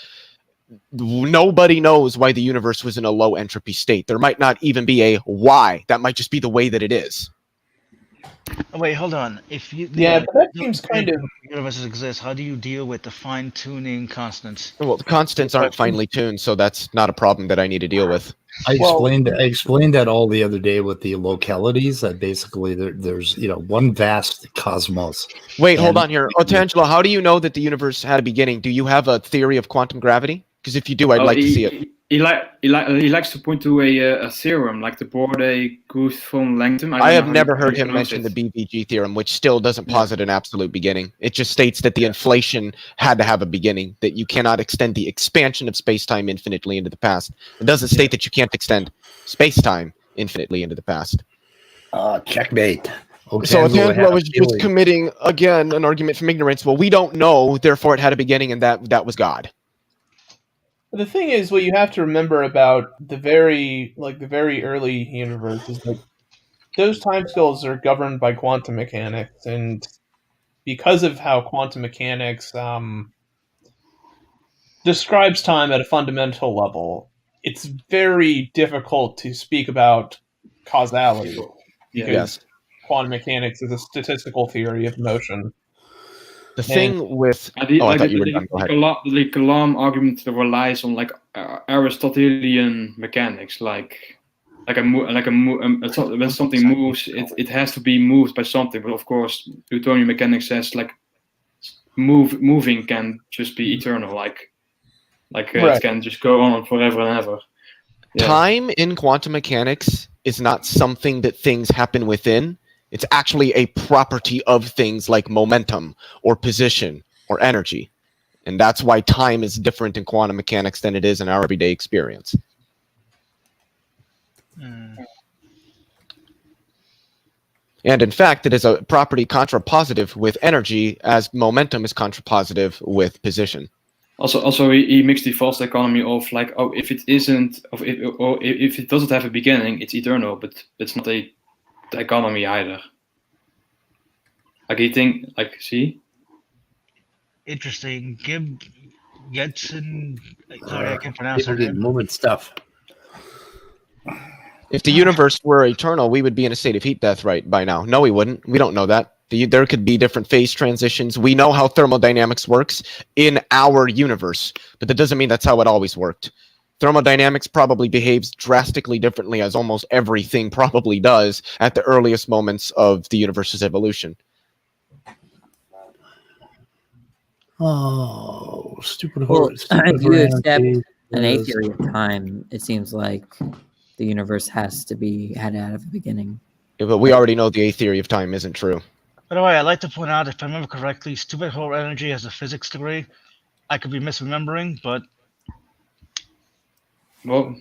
D: nobody knows why the universe was in a low entropy state. There might not even be a why. That might just be the way that it is.
J: Wait, hold on. If you
K: Yeah, but that seems kind of
J: universes exist, how do you deal with the fine-tuning constants?
D: Well, the constants aren't finely tuned, so that's not a problem that I need to deal with.
A: I explained that all the other day with the localities. That basically there's one vast cosmos.
D: Wait, hold on here, Otangelo. How do you know that the universe had a beginning? Do you have a theory of quantum gravity? Because if you do, I'd like to see it.
E: He likes to point to a theorem like the Borde-Guth-von-Langton.
D: I have never heard him mention the BVG theorem, which still doesn't posit an absolute beginning. It just states that the inflation had to have a beginning, that you cannot extend the expansion of space-time infinitely into the past. It doesn't state that you can't extend space-time infinitely into the past.
A: Checkmate.
D: So Otangelo was committing, again, an argument from ignorance. Well, we don't know, therefore it had a beginning, and that was God.
K: The thing is, what you have to remember about the very early universe is that those timescales are governed by quantum mechanics, and because of how quantum mechanics describes time at a fundamental level, it's very difficult to speak about causality. Because quantum mechanics is a statistical theory of motion.
D: The thing with
E: the Kalam argument relies on like Aristotelian mechanics, when something moves, it has to be moved by something. But of course, Newtonian mechanics says like moving can just be eternal, like it can just go on forever and ever. Yeah.
D: Time in quantum mechanics is not something that things happen within. It's actually a property of things like momentum or position or energy. And that's why time is different in quantum mechanics than it is in our everyday experience. And in fact, it is a property contrapositive with energy as momentum is contrapositive with position.
E: Also, he makes the false dichotomy of like, if it isn't, if it doesn't have a beginning, it's eternal, but it's not a dichotomy either. Like you think, see?
J: Interesting. Gedson. Sorry, I can't pronounce her name.
A: Moving stuff.
D: If the universe were eternal, we would be in a state of heat death right by now. No, we wouldn't. We don't know that. There could be different phase transitions. We know how thermodynamics works in our universe, but that doesn't mean that's how it always worked. Thermodynamics probably behaves drastically differently, as almost everything probably does, at the earliest moments of the universe's evolution.
A: Oh, stupid
H: Well,
A: horse.
H: if you accept an A theory of time, it seems like the universe had to have a beginning.
D: Yeah, but we already know the A theory of time isn't true.
J: By the way, I'd like to point out, if I remember correctly, Stupid Whole Energy has a physics degree. I could be misremembering, but...
E: Well...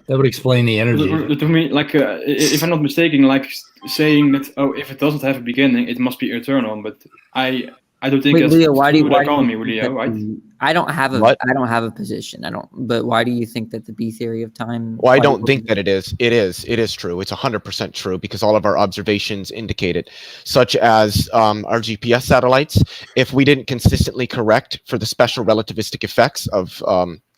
A: That would explain the energy.
E: To me, like, if I'm not mistaken, like saying that, if it doesn't have a beginning, it must be eternal. But I don't think that's
H: Leo, why do you
E: Leo, right?
H: I don't have a position. But why do you think that the B theory of time?
D: Well, I don't think that it is. It is true. It's 100% true because all of our observations indicate it, such as our GPS satellites. If we didn't consistently correct for the special relativistic effects of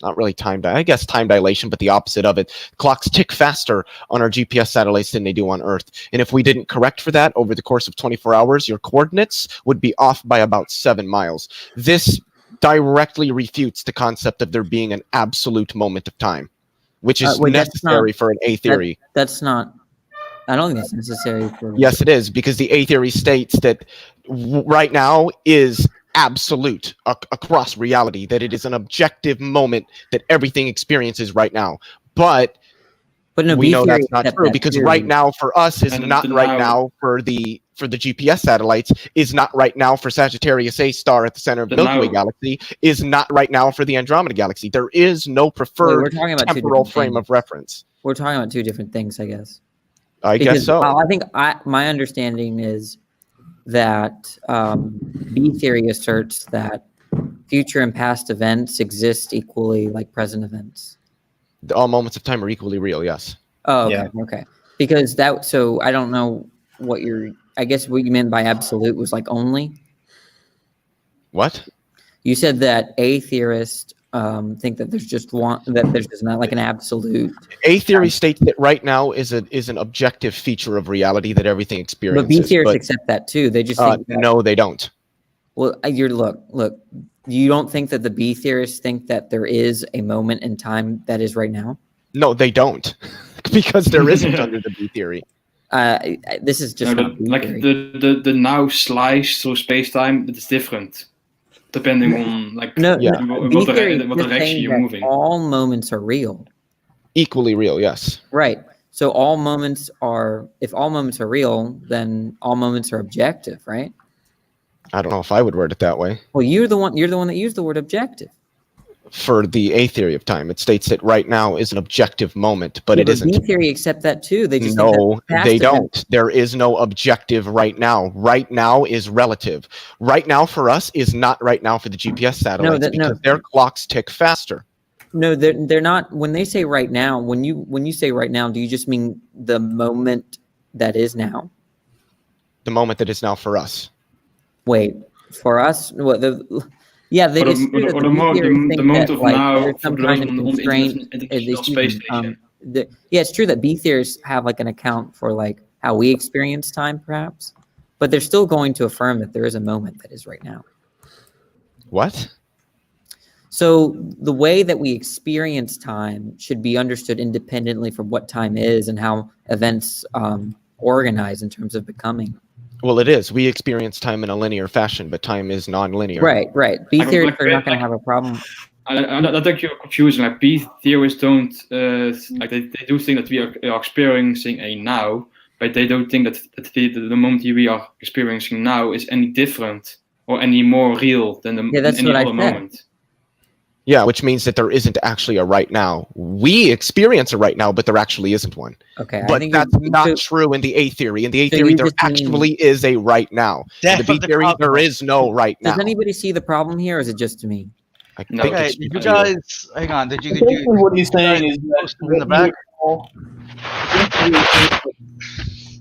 D: not really time dilation, but the opposite of it. Clocks tick faster on our GPS satellites than they do on Earth. And if we didn't correct for that over the course of 24 hours, your coordinates would be off by about 7 miles. This directly refutes the concept of there being an absolute moment of time, which is necessary for an A theory.
H: That's not... I don't think it's necessary for...
D: Yes, it is, because the A theory states that right now is absolute across reality, that it is an objective moment that everything experiences right now. But
H: no,
D: we know that's not true because right now for us is not right now for the for the GPS satellites is not right now for Sagittarius A star at the center of the Milky Way galaxy, is not right now for the Andromeda galaxy. There is no preferred temporal frame of reference.
H: We're talking about two different things, I guess.
D: I guess so.
H: I think my understanding is that B theory asserts that future and past events exist equally like present events.
D: All moments of time are equally real, yes.
H: Oh, okay, okay. Because so I don't know what I guess what you meant by absolute was like only?
D: What?
H: You said that A theorists think that there's just one, that there's just not like an absolute.
D: A theory states that right now is an objective feature of reality that everything experiences.
H: But B theorists accept that too. They just think
D: no, they don't.
H: Well, look. You don't think that the B theorists think that there is a moment in time that is right now?
D: No, they don't, because there isn't under the B theory.
H: This is just
E: like the now slice through space time. It is different. Depending on like what direction you're moving.
H: All moments are real.
D: Equally real, yes.
H: Right. So if all moments are real, then all moments are objective, right?
D: I don't know if I would word it that way.
H: Well, you're the one that used the word objective.
D: For the A theory of time, it states that right now is an objective moment, but it isn't.
H: B theory accept that too. They just
D: they don't. There is no objective right now. Right now is relative. Right now for us is not right now for the GPS satellites because their clocks tick faster.
H: No, they're not. When they say right now, when you say right now, do you just mean the moment that is now?
D: The moment that is now for us.
H: Wait, for us? What the? Yeah, they just
E: the moment of now for the International Space Station.
H: Yeah, it's true that B theorists have like an account for like how we experience time, perhaps, but they're still going to affirm that there is a moment that is right now.
D: What?
H: So the way that we experience time should be understood independently from what time is and how events organize in terms of becoming.
D: Well, it is. We experience time in a linear fashion, but time is non-linear.
H: Right. B theorists are not going to have a problem.
E: I think you're confusing. Like B theorists don't like they do think that we are experiencing a now, but they don't think that the moment we are experiencing now is any different or any more real than any other moment.
D: Yeah, which means that there isn't actually a right now. We experience a right now, but there actually isn't one.
H: Okay,
D: but that's not true in the A theory. In the A theory, there actually is a right now. In the B theory, there is no right now.
H: Does anybody see the problem here, or is it just to me?
J: Okay, you guys, hang on. Did you
K: what he's saying is that
J: in the back?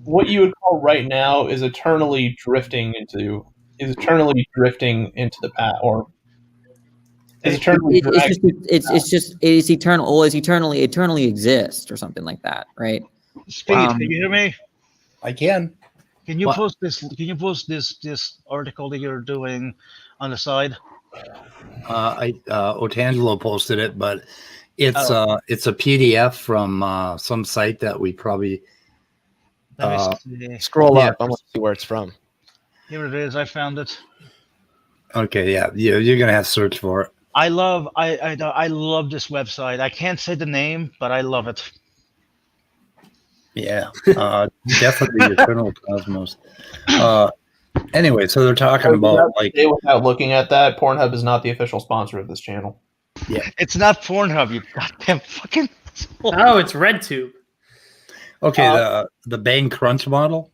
K: What you would call right now is eternally drifting into the past, or it's
H: eternal, or is eternally exist, or something like that, right?
J: Speed, can you hear me?
A: I can.
J: Can you post this? Can you post this article that you're doing on the side?
A: Otangelo posted it, but it's a PDF from some site that we probably
D: scroll up. I want to see where it's from.
J: Here it is. I found it.
A: Okay, yeah, you're gonna have to search for it.
J: I love this website. I can't say the name, but I love it.
A: Yeah, definitely Eternal Cosmos. Anyway, so they're talking about like
K: without looking at that, Pornhub is not the official sponsor of this channel.
A: Yeah,
J: it's not Pornhub. You goddamn fucking.
B: Oh, it's RedTube.
A: Okay, the Bang Crunch model.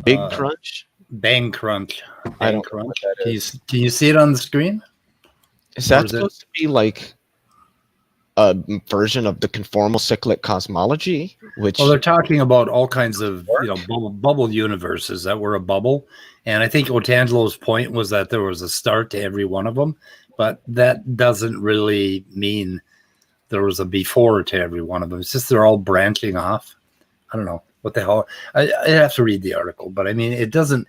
D: Big Crunch.
A: Bang Crunch.
D: I don't know what that
A: is. Can you see it on the screen?
D: Is that supposed to be like a version of the conformal cyclic cosmology? Which
A: they're talking about all kinds of bubble universes that were a bubble, and I think Otangelo's point was that there was a start to every one of them, but that doesn't really mean there was a before to every one of them. It's just they're all branching off. I don't know what the hell. I have to read the article, but I mean it doesn't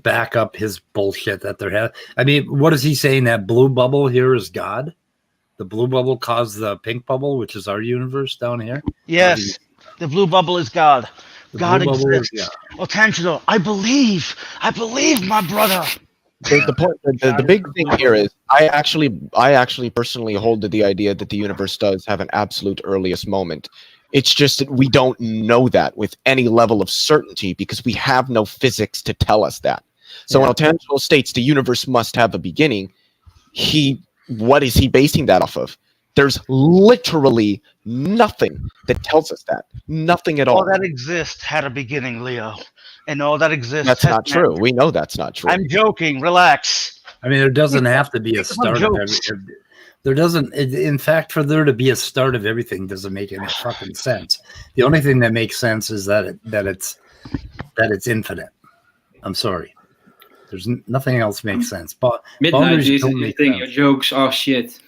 A: back up his bullshit that they're having. I mean, what is he saying? That blue bubble here is God? The blue bubble caused the pink bubble, which is our universe down here?
J: Yes, the blue bubble is God. God exists. Otangelo, I believe, my brother.
D: The big thing here is I actually personally hold to the idea that the universe does have an absolute earliest moment. It's just that we don't know that with any level of certainty because we have no physics to tell us that. So when Otangelo states the universe must have a beginning, what is he basing that off of? There's literally nothing that tells us that. Nothing at all.
J: All that exists had a beginning, Leo. And all that exists.
D: That's not true. We know that's not true.
J: I'm joking. Relax.
A: I mean, there doesn't have to be a start of
J: jokes.
A: everything. There doesn't. In fact, for there to be a start of everything doesn't make any fucking sense. The only thing that makes sense is that it's infinite. I'm sorry. There's nothing else makes sense. But
E: Midnight, you think your jokes are shit.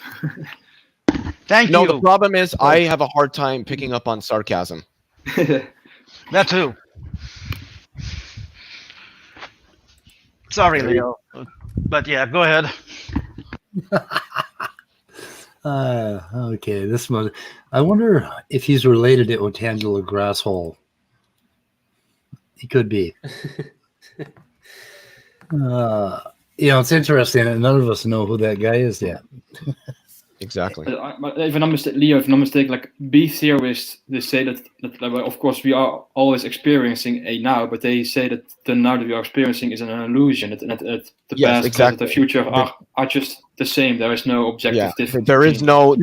J: Thank
D: No,
J: you.
D: the problem is I have a hard time picking up on sarcasm.
J: That too. Sorry, Leo. But yeah, go ahead.
A: Okay, this one. I wonder if he's related to Otangelo Grasshole. He could be. It's interesting, and none of us know who that guy is yet.
D: Exactly.
E: If I'm not mistaken, Leo, if I'm not mistaken, like B theorists, they say that of course we are always experiencing a now, but they say that the now that we are experiencing is an illusion. That the past, present, the future are just the same. There is no objective difference.
D: There is no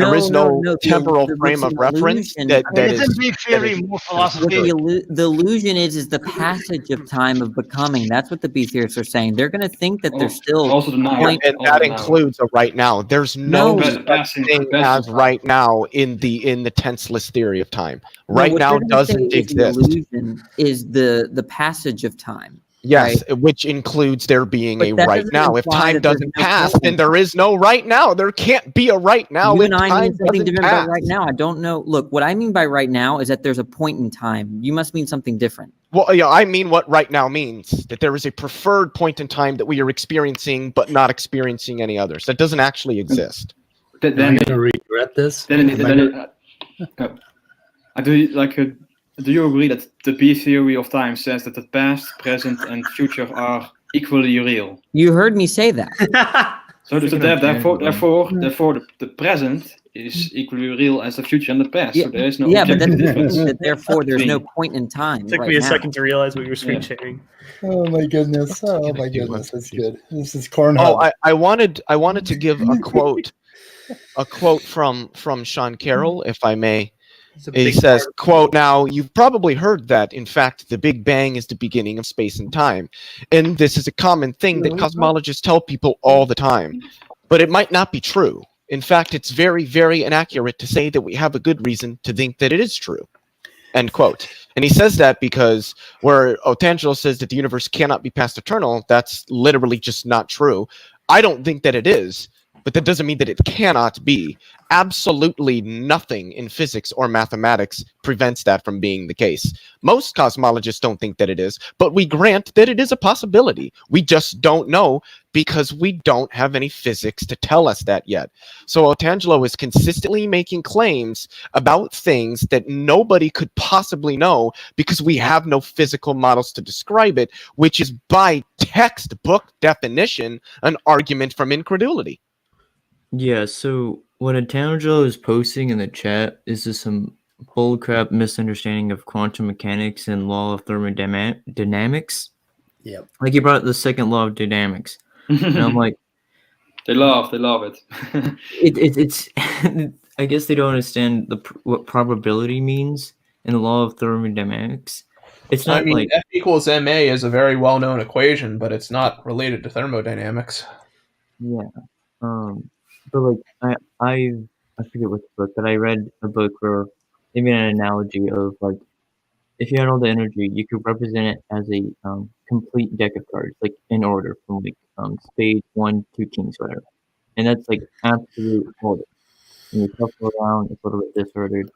D: temporal frame of reference that
J: Isn't
D: is.
J: big theory more philosophy?
H: The illusion is the passage of time of becoming. That's what the B theorists are saying. They're going to think that they're still.
E: Also the now.
D: And that includes a right now. There's no such thing as right now in the tenseless theory of time. Right now doesn't exist.
H: The illusion is the passage of time.
D: Yes,
H: right?
D: Which includes there being
H: But
D: a
H: that
D: right
H: doesn't
D: now. If
H: imply
D: time
H: that there's
D: doesn't
H: no
D: pass,
H: point.
D: then there is no right now. There can't be a right now.
H: You
D: if
H: and I
D: time
H: mean something
D: doesn't
H: different
D: pass.
H: about right now. I don't know. Look, what I mean by right now is that there's a point in time. You must mean something different.
D: Well, yeah, I mean what right now means. That there is a preferred point in time that we are experiencing, but not experiencing any others. That doesn't actually exist.
A: Am I going to regret this?
E: Do you agree that the B theory of time says that the past, present, and future are equally real?
H: You heard me say that.
E: So therefore, the present is equally real as the future and the past. So there is no
H: but
E: objective
H: that's
E: difference.
H: that therefore there's no
E: between-
H: point in time.
B: Took
H: right
B: me a
H: now.
B: second to realize we were screen sharing.
A: Oh my goodness! Oh my goodness! That's good. This is Cornhole.
D: Oh, I wanted to give a quote from Sean Carroll, if I may. He says, quote, "Now, you've probably heard that, in fact, the Big Bang is the beginning of space and time. And this is a common thing that cosmologists tell people all the time. But it might not be true. In fact, it's very, very inaccurate to say that we have a good reason to think that it is true." End quote. And he says that because where Otangelo says that the universe cannot be past eternal, that's literally just not true. I don't think that it is. But that doesn't mean that it cannot be. Absolutely nothing in physics or mathematics prevents that from being the case. Most cosmologists don't think that it is, but we grant that it is a possibility. We just don't know because we don't have any physics to tell us that yet. So Otangelo is consistently making claims about things that nobody could possibly know because we have no physical models to describe it, which is by textbook definition an argument from incredulity.
L: Yeah, so what Otangelo is posting in the chat is just some bullcrap misunderstanding of quantum mechanics and law of thermodynamics.
A: Yep.
L: Like he brought the second law of dynamics. And I'm like,
E: They love it.
L: it's I guess they don't understand what probability means in the law of thermodynamics. It's not
K: F equals ma is a very well-known equation, but it's not related to thermodynamics.
L: Yeah. But like I forget which book, but I read a book where they made an analogy of like if you had all the energy, you could represent it as a complete deck of cards, like in order from like spades, 1, 2 kings, whatever. And that's like absolute order. And you shuffle around, it's a little bit disordered.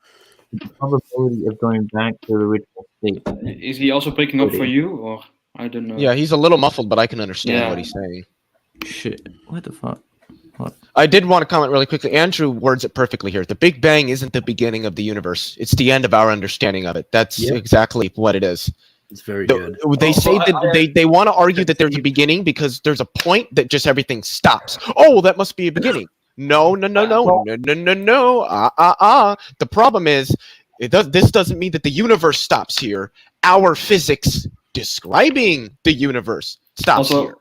L: The probability of going back to the original state.
E: Is he also breaking up for you, or I don't know?
D: Yeah, he's a little muffled, but I can understand what he's saying.
L: Shit, what the fuck? What?
D: I did want to comment really quickly. Andrew words it perfectly here. The Big Bang isn't the beginning of the universe. It's the end of our understanding of it. That's exactly what it is.
A: It's very good.
D: They say that they want to argue that there's a beginning because there's a point that just everything stops. Oh, well, that must be a beginning. No. The problem is This doesn't mean that the universe stops here. Our physics describing the universe stops
E: Also-
D: here.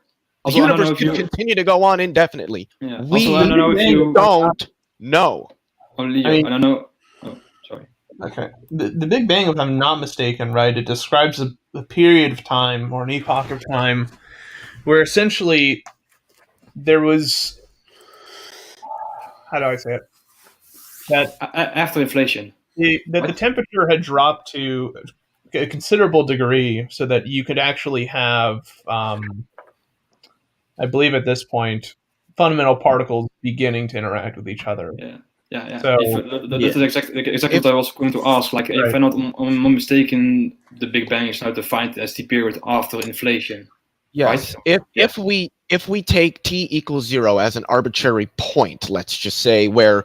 D: The
E: also, I don't know
D: universe
E: if
D: can
E: you-
D: continue to go on indefinitely.
E: Yeah.
D: We
E: Also, I don't know if you
D: don't know.
E: Leo,
K: I mean-
E: I don't know. Oh, sorry.
K: Okay. The Big Bang, if I'm not mistaken, right, it describes a period of time or an epoch of time where essentially there was, how do I say it? That
E: After inflation.
K: the temperature had dropped to a considerable degree so that you could actually have, I believe at this point, fundamental particles beginning to interact with each other.
E: Yeah.
K: So,
E: That's exactly what I was going to ask. Like, if I'm not mistaken, the Big Bang is now defined as the period after inflation.
D: Yes.
E: Right?
D: If we take t equals 0 as an arbitrary point, let's just say, where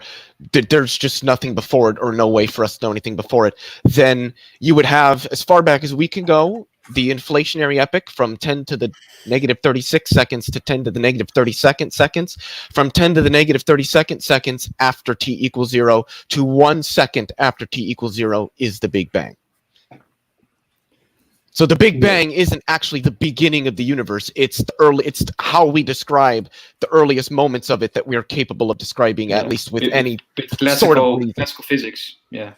D: there's just nothing before it or no way for us to know anything before it, then you would have, as far back as we can go, the inflationary epoch from 10 to the negative 36 seconds to 10 to the negative 32nd seconds, from 10 to the negative 32nd seconds after t equals 0 to 1 second after t equals 0 is the Big Bang. So the Big Bang isn't actually the beginning of the universe. It's how we describe the earliest moments of it that we are capable of describing, at least with any sort of reason.
E: Classical physics. Yeah.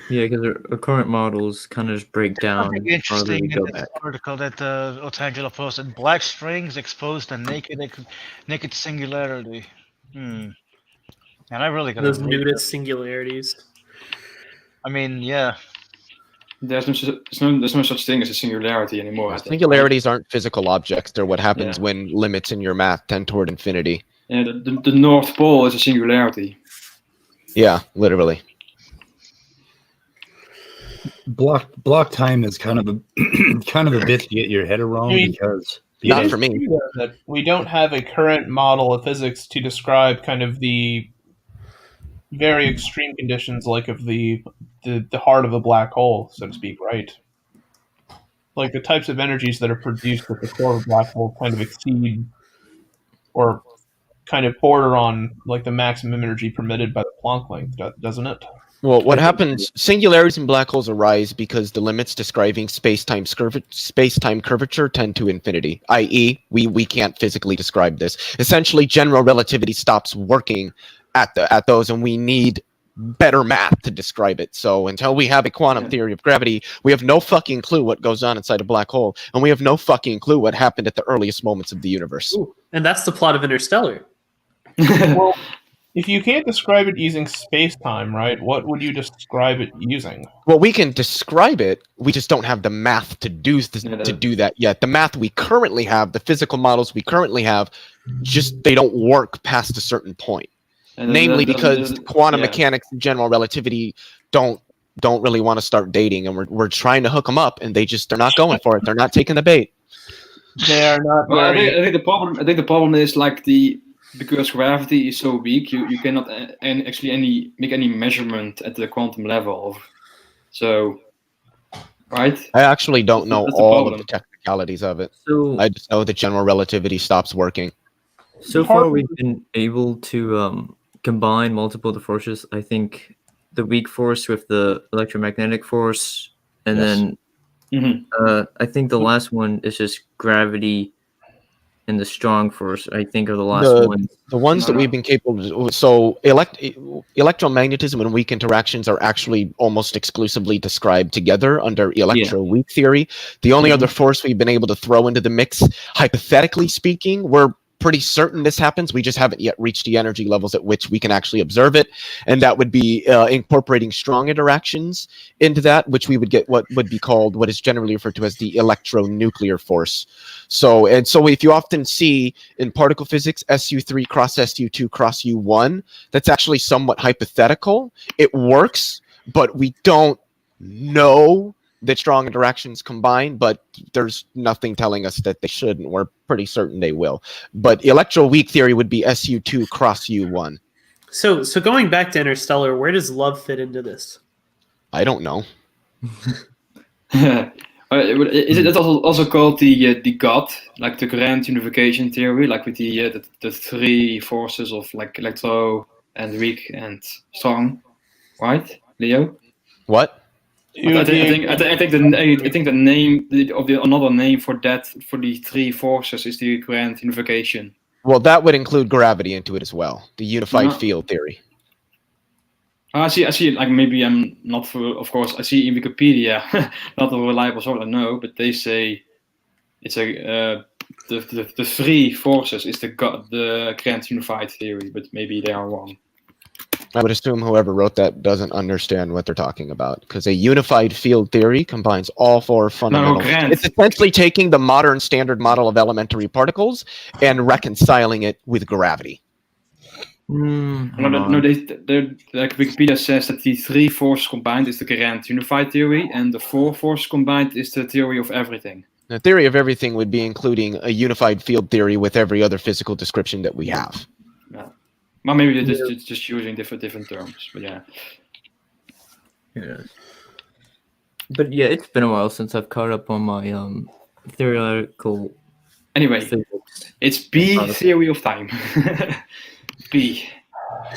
L: Yeah, because our current models kind of just break down.
J: Something
L: farther
J: interesting
L: we
J: in
L: go
J: this
L: back.
J: article that Otangelo posted: black strings expose the naked singularity. And I really got
B: Those nudist singularities.
J: I mean, yeah.
E: There's no such thing as a singularity anymore. I think.
D: Singularities aren't physical objects. They're what happens when limits in your math tend toward infinity.
E: Yeah, the North Pole is a singularity.
D: Yeah, literally.
A: Block time is kind of a bit to get your head around because
D: Not for me.
K: That we don't have a current model of physics to describe kind of the very extreme conditions, like of the heart of a black hole, so to speak, right? Like the types of energies that are produced at the core of a black hole kind of exceed or kind of border on like the maximum energy permitted by the Planck length, doesn't it?
D: Well, what happens? Singularities in black holes arise because the limits describing space-time curvature tend to infinity. I.e., we can't physically describe this. Essentially, general relativity stops working at those, and we need better math to describe it. So until we have a quantum theory of gravity, we have no fucking clue what goes on inside a black hole, and we have no fucking clue what happened at the earliest moments of the universe.
B: Ooh, and that's the plot of Interstellar.
K: Well, if you can't describe it using space-time, right, what would you describe it using?
D: Well, we can describe it. We just don't have the math to do that yet. The math we currently have, the physical models we currently have, just they don't work past a certain point. Namely, because quantum mechanics and general relativity don't really want to start dating, and we're trying to hook them up, and they're not going for it. They're not taking the bait.
K: They are not.
E: Well, I think the problem is like because gravity is so weak, you cannot actually make any measurement at the quantum level. So, right?
D: I actually don't know
E: That's the
D: all
E: problem.
D: of the technicalities of it.
L: So
D: I just know that general relativity stops working.
L: so far we've been able to combine multiple of the forces. I think the weak force with the electromagnetic force, and then I think the last one is just gravity and the strong force. I think are the last ones.
D: The ones that we've been capable of. So electromagnetism and weak interactions are actually almost exclusively described together under electroweak theory. The only other force we've been able to throw into the mix, hypothetically speaking, we're pretty certain this happens. We just haven't yet reached the energy levels at which we can actually observe it. And that would be incorporating strong interactions into that, which we would get what would be called, what is generally referred to as the electronuclear force. So if you often see in particle physics, SU3 cross SU2 cross U1, that's actually somewhat hypothetical. It works, but we don't know that strong interactions combine, but there's nothing telling us that they shouldn't. We're pretty certain they will. But electroweak theory would be SU2 cross U1.
B: So going back to Interstellar, where does love fit into this?
D: I don't know.
E: Is it also called the God, like the grand unification theory, like with the three forces of like and weak and strong, right, Leo?
D: What?
E: I think the name another name for that, for the three forces, is the grand unification.
D: Well, that would include gravity into it as well. The unified field theory.
E: I see. Like, maybe I'm not for. Of course, I see in Wikipedia, not a reliable source, I know, but they say it's a the three forces is the grand unified theory, but maybe they are wrong.
D: I would assume whoever wrote that doesn't understand what they're talking about, because a unified field theory combines all four fundamental. It's essentially taking the modern standard model of elementary particles and reconciling it with gravity.
E: No, like Wikipedia says that the three forces combined is the grand unified theory, and the four forces combined is the theory of everything.
D: The theory of everything would be including a unified field theory with every other physical description that we have.
E: Yeah. Well, maybe they're just using different terms, but yeah.
L: Yeah. But yeah, it's been a while since I've caught up on my theoretical.
E: Anyway,
L: physics.
E: It's B theory of time. B.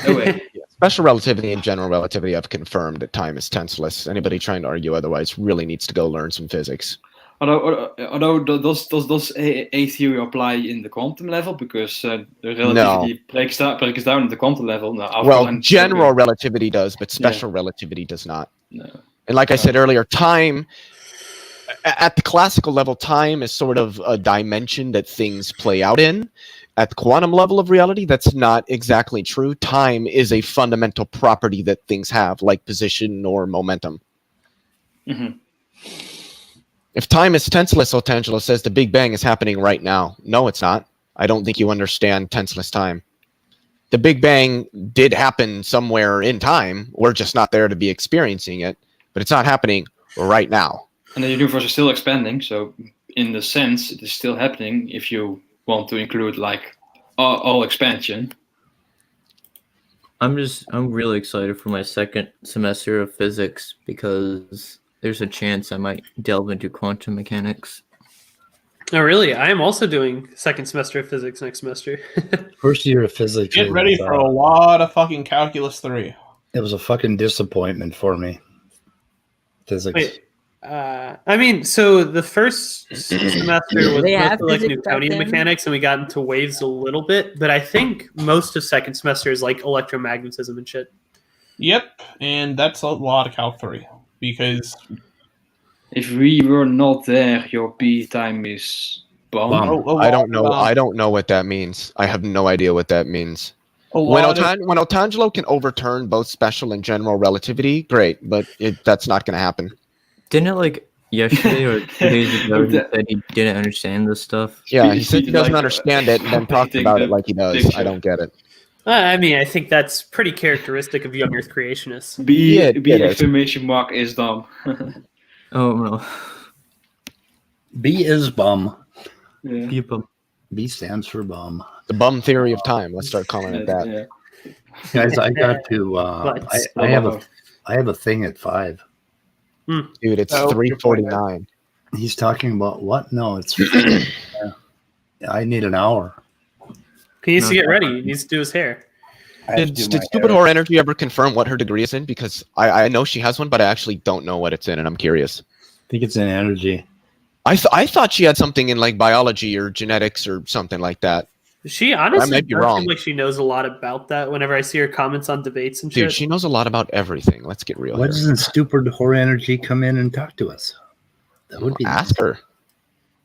E: No way.
D: Special relativity and general relativity have confirmed that time is tenseless. Anybody trying to argue otherwise really needs to go learn some physics.
E: Although does a theory apply in the quantum level, because the relativity breaks down at the quantum level? No,
D: general relativity does, but special relativity does not.
E: No.
D: And like I said earlier, time at the classical level, time is sort of a dimension that things play out in. At the quantum level of reality, that's not exactly true. Time is a fundamental property that things have, like position or momentum.
E: Mm-hmm.
D: If time is tenseless, Otangelo says the Big Bang is happening right now. No, it's not. I don't think you understand tenseless time. The Big Bang did happen somewhere in time. We're just not there to be experiencing it, but it's not happening right now.
E: And the universe is still expanding, so in the sense, it is still happening if you want to include like all expansion.
L: I'm really excited for my second semester of physics, because there's a chance I might delve into quantum mechanics.
B: Oh, really? I am also doing second semester of physics next semester.
A: First year of physics.
I: Get ready for a lot of fucking Calculus 3.
A: It was a fucking disappointment for me. Physics.
B: Wait, I mean, so the first semester was mostly like Newtonian mechanics, and we got into waves a little bit, but I think most of second semester is like electromagnetism and shit.
I: Yep, and that's a lot of Calc 3. Because
E: if we were not there, your B time is bomb.
D: I don't know. I don't know what that means. I have no idea what that means. When Otangelo can overturn both special and general relativity, great, but that's not going to happen.
L: Didn't it like yesterday or 2 days ago he said he didn't understand this stuff?
D: Yeah, he said he doesn't understand it and then talked about it like he does. I don't get it.
B: I mean, I think that's pretty characteristic of young Earth creationists.
E: B exclamation mark is dumb.
L: Oh no.
A: B is bum.
E: Yeah.
L: B bum.
A: B stands for bum.
D: The bum theory of time. Let's start calling it that.
E: Yeah.
A: Guys, I got to. I have a thing at 5.
D: Dude, it's 3:49.
A: He's talking about what? No, it's. I need an hour.
B: He needs to get ready. He needs to do his hair.
D: Did Stupid Horror Energy ever confirm what her degree is in? Because I know she has one, but I actually don't know what it's in, and I'm curious.
A: I think it's in energy.
D: I thought she had something in like biology or genetics or something like that.
B: She honestly
D: I might be
B: does
D: wrong.
B: seem like she knows a lot about that whenever I see her comments on debates and shit.
D: Dude, she knows a lot about everything. Let's get real.
A: Why
D: here.
A: doesn't Stupid Horror Energy come in and talk to us? That would be
D: ask her.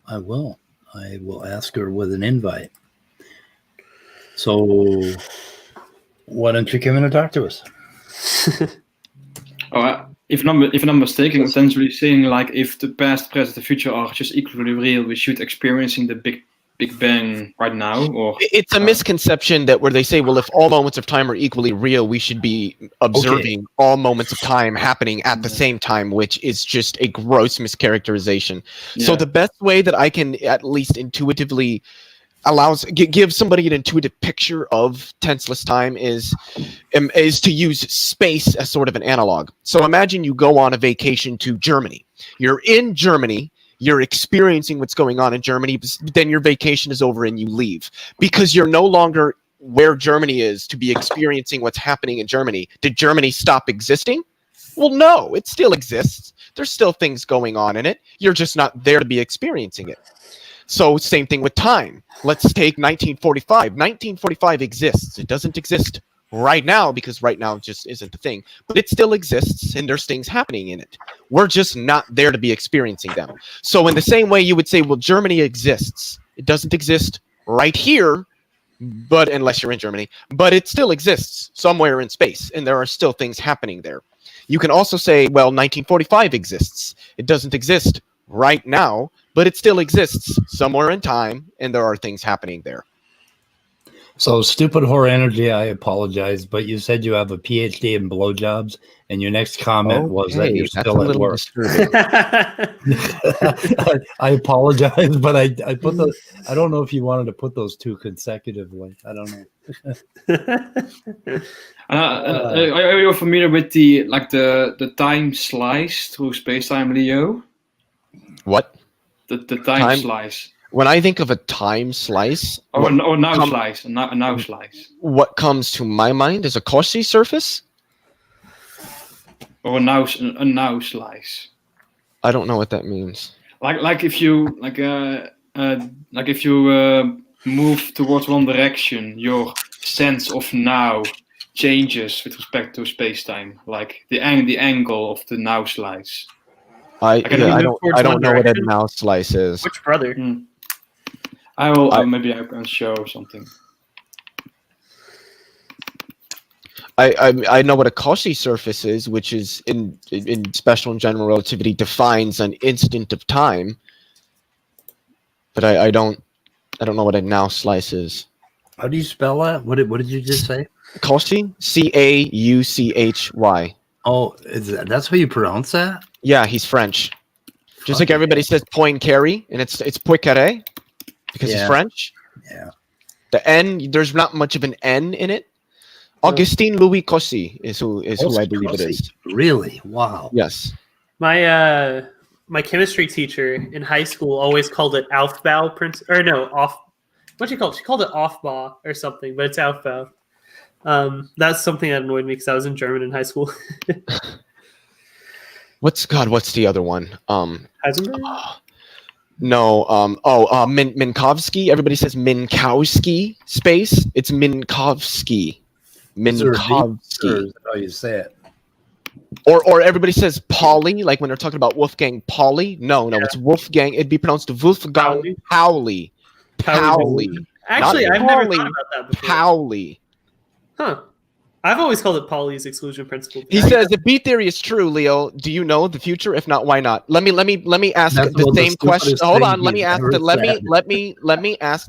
A: I will. I will ask her with an invite. So, why don't you come in and talk to us?
E: If I'm not mistaken, essentially saying like if the past, present, the future are just equally real, we should experiencing the Big Bang right now, or
D: it's a misconception that where they say, well, if all moments of time are equally real, we should be observing all moments of time happening at the same time, which is just a gross mischaracterization.
E: Yeah.
D: So the best way that I can at least intuitively give somebody an intuitive picture of tenseless time is to use space as sort of an analog. So imagine you go on a vacation to Germany. You're in Germany. You're experiencing what's going on in Germany, but then your vacation is over and you leave because you're no longer where Germany is to be experiencing what's happening in Germany, did Germany stop existing? Well, no, it still exists. There's still things going on in it. You're just not there to be experiencing it. So same thing with time. Let's take 1945. 1945 exists. It doesn't exist right now because right now just isn't the thing, but it still exists and there's things happening in it. We're just not there to be experiencing them. So in the same way you would say, well, Germany exists. It doesn't exist right here, but unless you're in Germany, but it still exists somewhere in space and there are still things happening there. You can also say, well, 1945 exists. It doesn't exist right now, but it still exists somewhere in time and there are things happening there.
A: So, Stupid Horror Energy, I apologize, but you said you have a PhD in blowjobs, and your next comment was that you're still at work. I apologize, but I put the. I don't know if you wanted to put those two consecutively. I don't know.
E: Are you familiar with the time slice through space-time, Leo?
D: What?
E: The time slice.
D: When I think of a time slice,
E: or now slice, a now slice.
D: What comes to my mind is a Cauchy surface,
E: or a now slice.
D: I don't know what that means.
E: Like if you if you move towards one direction, your sense of now changes with respect to space-time, like the angle of the now slice.
D: I don't know what a now slice is.
B: Which brother?
E: I will. Maybe I can show something.
D: I know what a Cauchy surface is, which is in special and general relativity defines an instant of time. But I don't know what a now slice is.
A: How do you spell that? What did you just say?
D: Cauchy, Cauchy.
A: Oh, that's how you pronounce that?
D: Yeah, he's French. Just like everybody says Poincaré, and it's Poincaré because he's French.
A: Yeah.
D: The N, there's not much of an N in it. Augustin Louis Cauchy is who I believe it is.
A: Really? Wow.
D: Yes.
B: My chemistry teacher in high school always called it Aufbau principle, or no, off. What'd you call it? She called it Aufbau or something, but it's Aufbau. That's something that annoyed me because I was in German in high school.
D: What's the other one?
B: Heisenberg?
D: No. Minkowski. Everybody says Minkowski space. It's Minkowski. Minkowski.
A: How you say it?
D: Or everybody says Pauli, like when they're talking about Wolfgang Pauli. No, it's Wolfgang. It'd be pronounced Wolfgang Pauli. Pauli.
B: Actually, I've never thought about that before.
D: Pauli.
B: Huh. I've always called it Pauli's exclusion principle.
D: He says if B theory is true, Leo, do you know the future? If not, why not? Let me ask the same question. Hold on, let me ask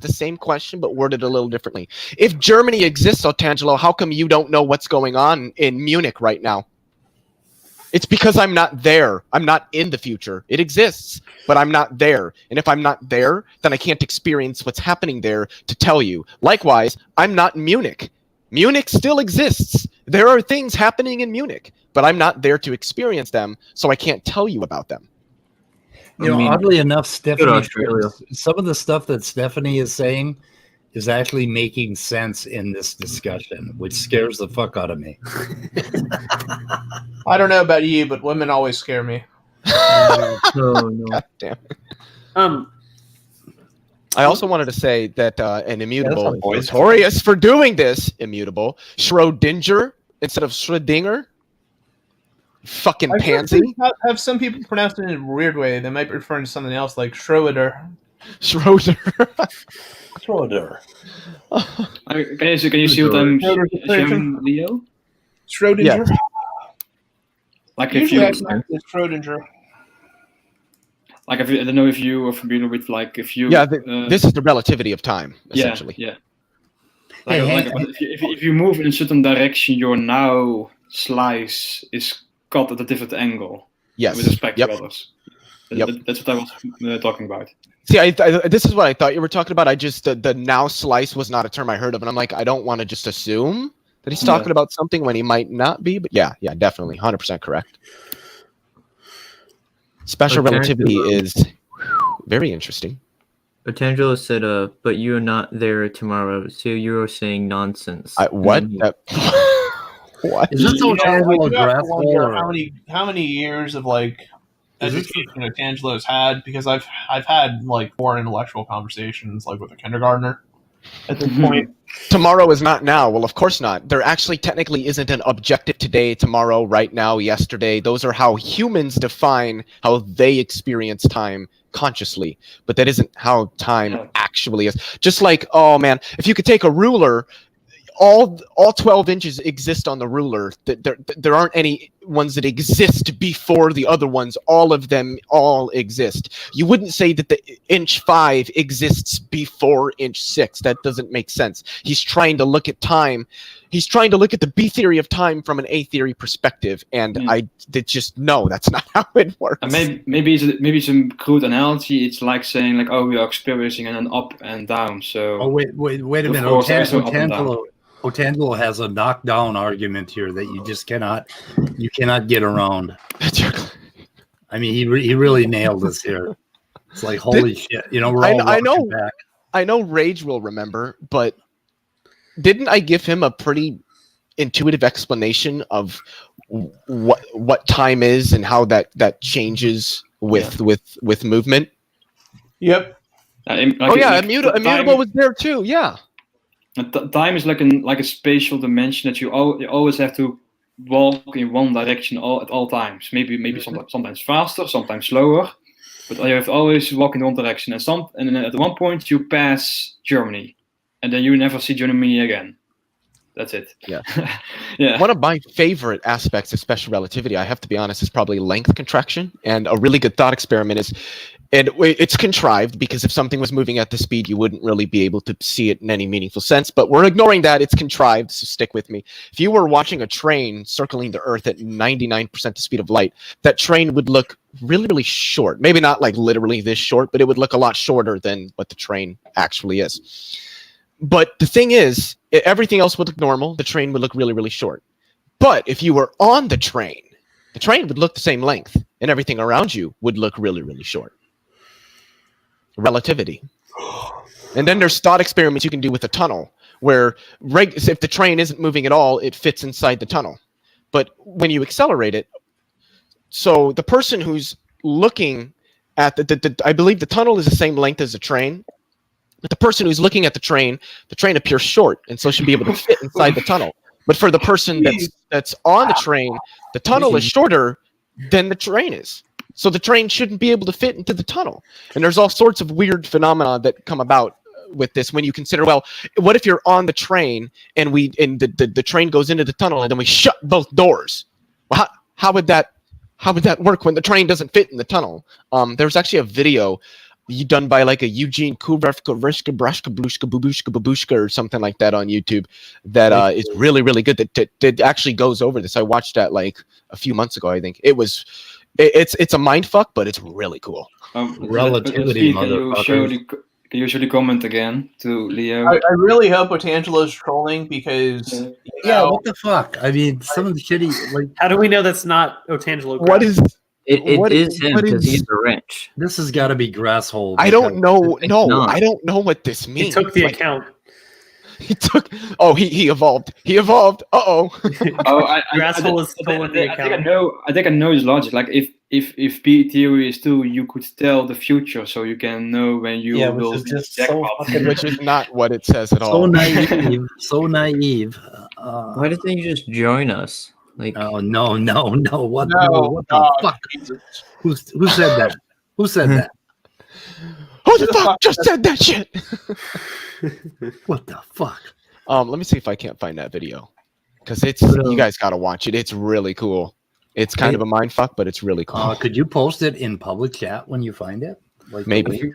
D: the same question, but worded a little differently. If Germany exists, Otangelo, how come you don't know what's going on in Munich right now? It's because I'm not there. I'm not in the future. It exists, but I'm not there. And if I'm not there, then I can't experience what's happening there to tell you. Likewise, I'm not in Munich. Munich still exists. There are things happening in Munich, but I'm not there to experience them, so I can't tell you about them.
A: Oddly enough, Stephanie, some of the stuff that Stephanie is saying is actually making sense in this discussion, which scares the fuck out of me.
K: I don't know about you, but women always scare me.
L: No.
D: God damn it. I also wanted to say that an immutable notorious for doing this immutable Schrodinger instead of Schrödinger. Fucking pansy.
K: Have some people pronounce it in a weird way. They might be referring to something else like Schroeder.
D: Schroeder.
E: Can you see what I'm showing, Leo?
K: Schrodinger.
D: Yes.
K: Like if you Schrodinger.
E: Like I don't know if you are familiar with if you.
D: Yeah, this is the relativity of time essentially.
E: Yeah. If you move in a certain direction, your now slice is cut at a different angle.
D: Yes.
E: With respect to others.
D: Yep.
E: That's what I was talking about.
D: See, this is what I thought you were talking about. I just the now slice was not a term I heard of, and I'm like, I don't want to just assume that he's talking about something when he might not be. But yeah, definitely, 100% correct. Special relativity is very interesting.
L: Otangelo said, but you're not there tomorrow, so you're saying nonsense.
D: What? What?
A: Is this
K: You know,
A: Otangelo
K: like, you have to
A: Grasshole
K: wonder
A: or-
K: how many years of like
A: Is this-
K: education Otangelo's had, because I've had like more intellectual conversations like with a kindergartner at this point.
D: Tomorrow is not now. Well, of course not. There actually technically isn't an objective today, tomorrow, right now, yesterday. Those are how humans define how they experience time consciously. But that isn't how time actually is. Just like, oh man, if you could take a ruler, all 12 inches exist on the ruler. There aren't any ones that exist before the other ones. All of them all exist. You wouldn't say that the inch 5 exists before inch 6. That doesn't make sense. He's trying to look at time. He's trying to look at the B theory of time from an A theory perspective, and I did just no, that's not how it works.
E: And maybe it's a crude analogy. It's like saying like, oh, we are experiencing an up and down. So
A: Oh wait a
E: of
A: minute.
E: course, also up and down.
A: Otangelo has a knockdown argument here that you just cannot get around. I mean, he really nailed us here. It's like holy shit. You know, we're all
D: I know.
A: rushing back.
D: I know Rage will remember, but didn't I give him a pretty intuitive explanation of what time is and how that changes with movement?
K: Yep.
D: Immutable was there too. Yeah.
E: Time is like a spatial dimension that you always have to walk in one direction at all times. Maybe sometimes faster, sometimes slower, but you have to always walk in one direction. And then at one point you pass Germany, and then you never see Germany again. That's it.
D: Yeah.
E: Yeah.
D: One of my favorite aspects of special relativity, I have to be honest, is probably length contraction. And a really good thought experiment is, and it's contrived because if something was moving at the speed, you wouldn't really be able to see it in any meaningful sense. But we're ignoring that. It's contrived, so stick with me. If you were watching a train circling the Earth at 99% the speed of light, that train would look really, really short. Maybe not like literally this short, but it would look a lot shorter than what the train actually is. But the thing is, everything else would look normal. The train would look really, really short. But if you were on the train would look the same length, and everything around you would look really, really short. Relativity. And then there's thought experiments you can do with a tunnel, where if the train isn't moving at all, it fits inside the tunnel. But when you accelerate it, so the person who's looking at I believe the tunnel is the same length as the train. But the person who's looking at the train appears short, and so should be able to fit inside the tunnel. But for the person that's on the train, the tunnel is shorter than the train is. So the train shouldn't be able to fit into the tunnel. And there's all sorts of weird phenomena that come about with this when you consider, well, what if you're on the train and the train goes into the tunnel and then we shut both doors? Well, how would that work when the train doesn't fit in the tunnel? There's actually a video done by like a Eugene Kubrevka Babushka or something like that on YouTube that is really, really good. That actually goes over this. I watched that like a few months ago, I think. It's a mind fuck, but it's really cool.
A: Relativity,
E: Can you show the comment again to Leo?
K: I really hope Otangelo's trolling because
A: what the fuck? I mean, some of the shitty like.
B: How do we know that's not Otangelo?
D: What is?
L: It is him because he's a wrench.
A: This has got to be Grasshole.
D: I don't know. No, I don't know what this means.
B: He took the account.
D: He took. Oh, he evolved. He evolved.
B: Grasshole is stolen the account.
E: I think I know his logic. Like if B theory is true, you could tell the future, so you can know when you will
A: which is
E: be
A: just
E: jackpot.
D: Which is not what it says at all.
A: So naive. So naive.
L: Why didn't you just join us? Like,
A: oh no! What the fuck? Who said that? Who said that?
D: Who the fuck just said that shit?
A: What the fuck?
D: Let me see if I can't find that video, because you guys gotta watch it. It's really cool. It's kind of a mind fuck, but it's really cool.
A: Could you post it in public chat when you find it? Like
D: maybe.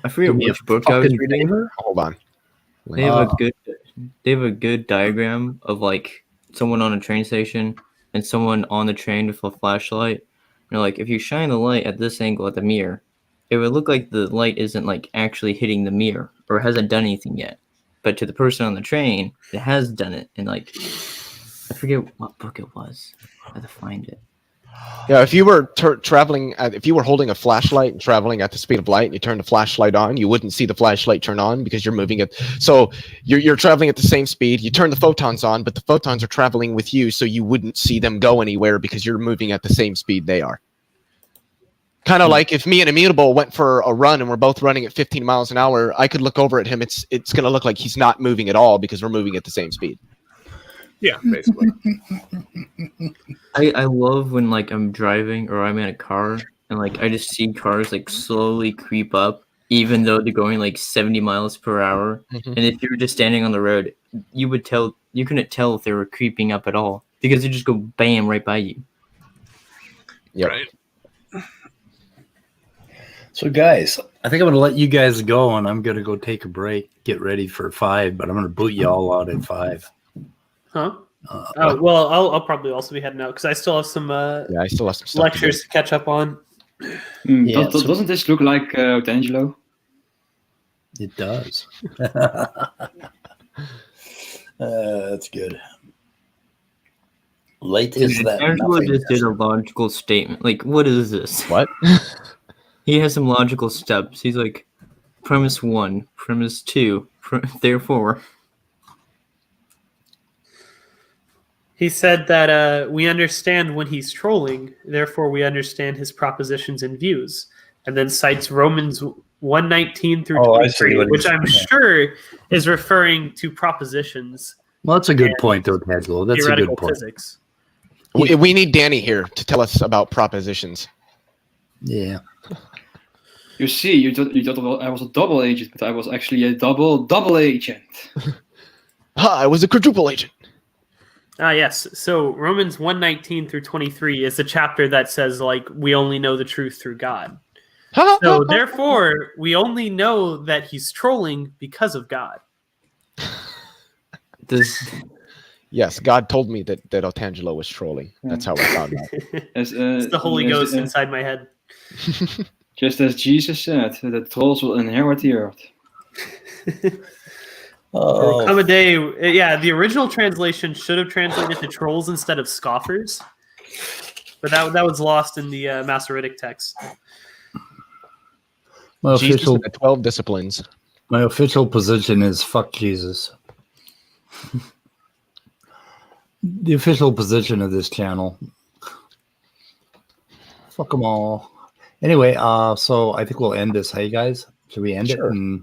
L: I forget which book I was reading.
D: Hold on.
L: They have a good diagram of like someone on a train station and someone on the train with a flashlight. And like, if you shine the light at this angle at the mirror, it would look like the light isn't like actually hitting the mirror or hasn't done anything yet. But to the person on the train, it has done it. And like, I forget what book it was. I have to find it.
D: Yeah, if you were traveling, if you were holding a flashlight and traveling at the speed of light, and you turn the flashlight on, you wouldn't see the flashlight turn on because you're moving it. So you're traveling at the same speed. You turn the photons on, but the photons are traveling with you, so you wouldn't see them go anywhere because you're moving at the same speed they are. Kind of like if me and Immutable went for a run and we're both running at 15 miles an hour, I could look over at him. It's going to look like he's not moving at all because we're moving at the same speed.
I: Yeah, basically.
L: I love when like I'm driving or I'm in a car and like I just see cars like slowly creep up even though they're going like 70 miles per hour. And if you were just standing on the road, you couldn't tell if they were creeping up at all because they just go bam right by you.
D: Yeah.
I: Right.
A: So, guys, I think I'm going to let you guys go, and I'm going to go take a break, get ready for 5, but I'm going to boot you all out at 5.
B: Huh? Well, I'll probably also be heading out because I still have some
D: I still have some stuff
B: lectures to catch up on.
A: Yeah,
E: Doesn't this look like D'Angelo?
A: It does. That's good. Late is that
L: Angelo
A: nothing.
L: just did a logical statement. Like, what is this?
D: What?
L: He has some logical steps. He's like, premise 1, premise 2, therefore.
B: He said that we understand when he's trolling, therefore we understand his propositions and views, and then cites Romans 1:19 through 23, which I'm sure is referring to propositions.
A: Well, that's a good point, though, Tadlow. That's a good
B: Theoretical
A: point.
B: physics.
D: We need Danny here to tell us about propositions.
A: Yeah.
E: You see, you thought I was a double agent, but I was actually a double agent.
D: I was a quadruple agent.
B: Yes. So Romans 1:19 through 23 is the chapter that says, like, we only know the truth through God. So therefore, we only know that he's trolling because of God.
D: Yes, God told me that Otangelo was trolling. That's how I found out.
B: It's the Holy Ghost inside my head.
E: Just as Jesus said, the trolls will inherit the earth.
B: There'll come a day. Yeah, the original translation should have translated to trolls instead of scoffers, but that was lost in the Masoretic text.
A: My
D: Jesus
A: official
D: and the 12 disciplines.
A: My official position is fuck Jesus. The official position of this channel. Fuck them all. Anyway, so I think we'll end this. Hey guys, should we end it?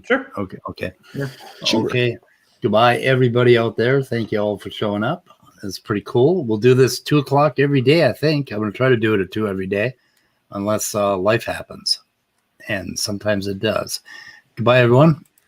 B: Sure.
A: Okay.
B: Yeah.
D: Sure.
A: Okay. Goodbye, everybody out there. Thank you all for showing up. It's pretty cool. We'll do this 2:00 every day. I think I'm going to try to do it at 2 every day, unless life happens, and sometimes it does. Goodbye, everyone.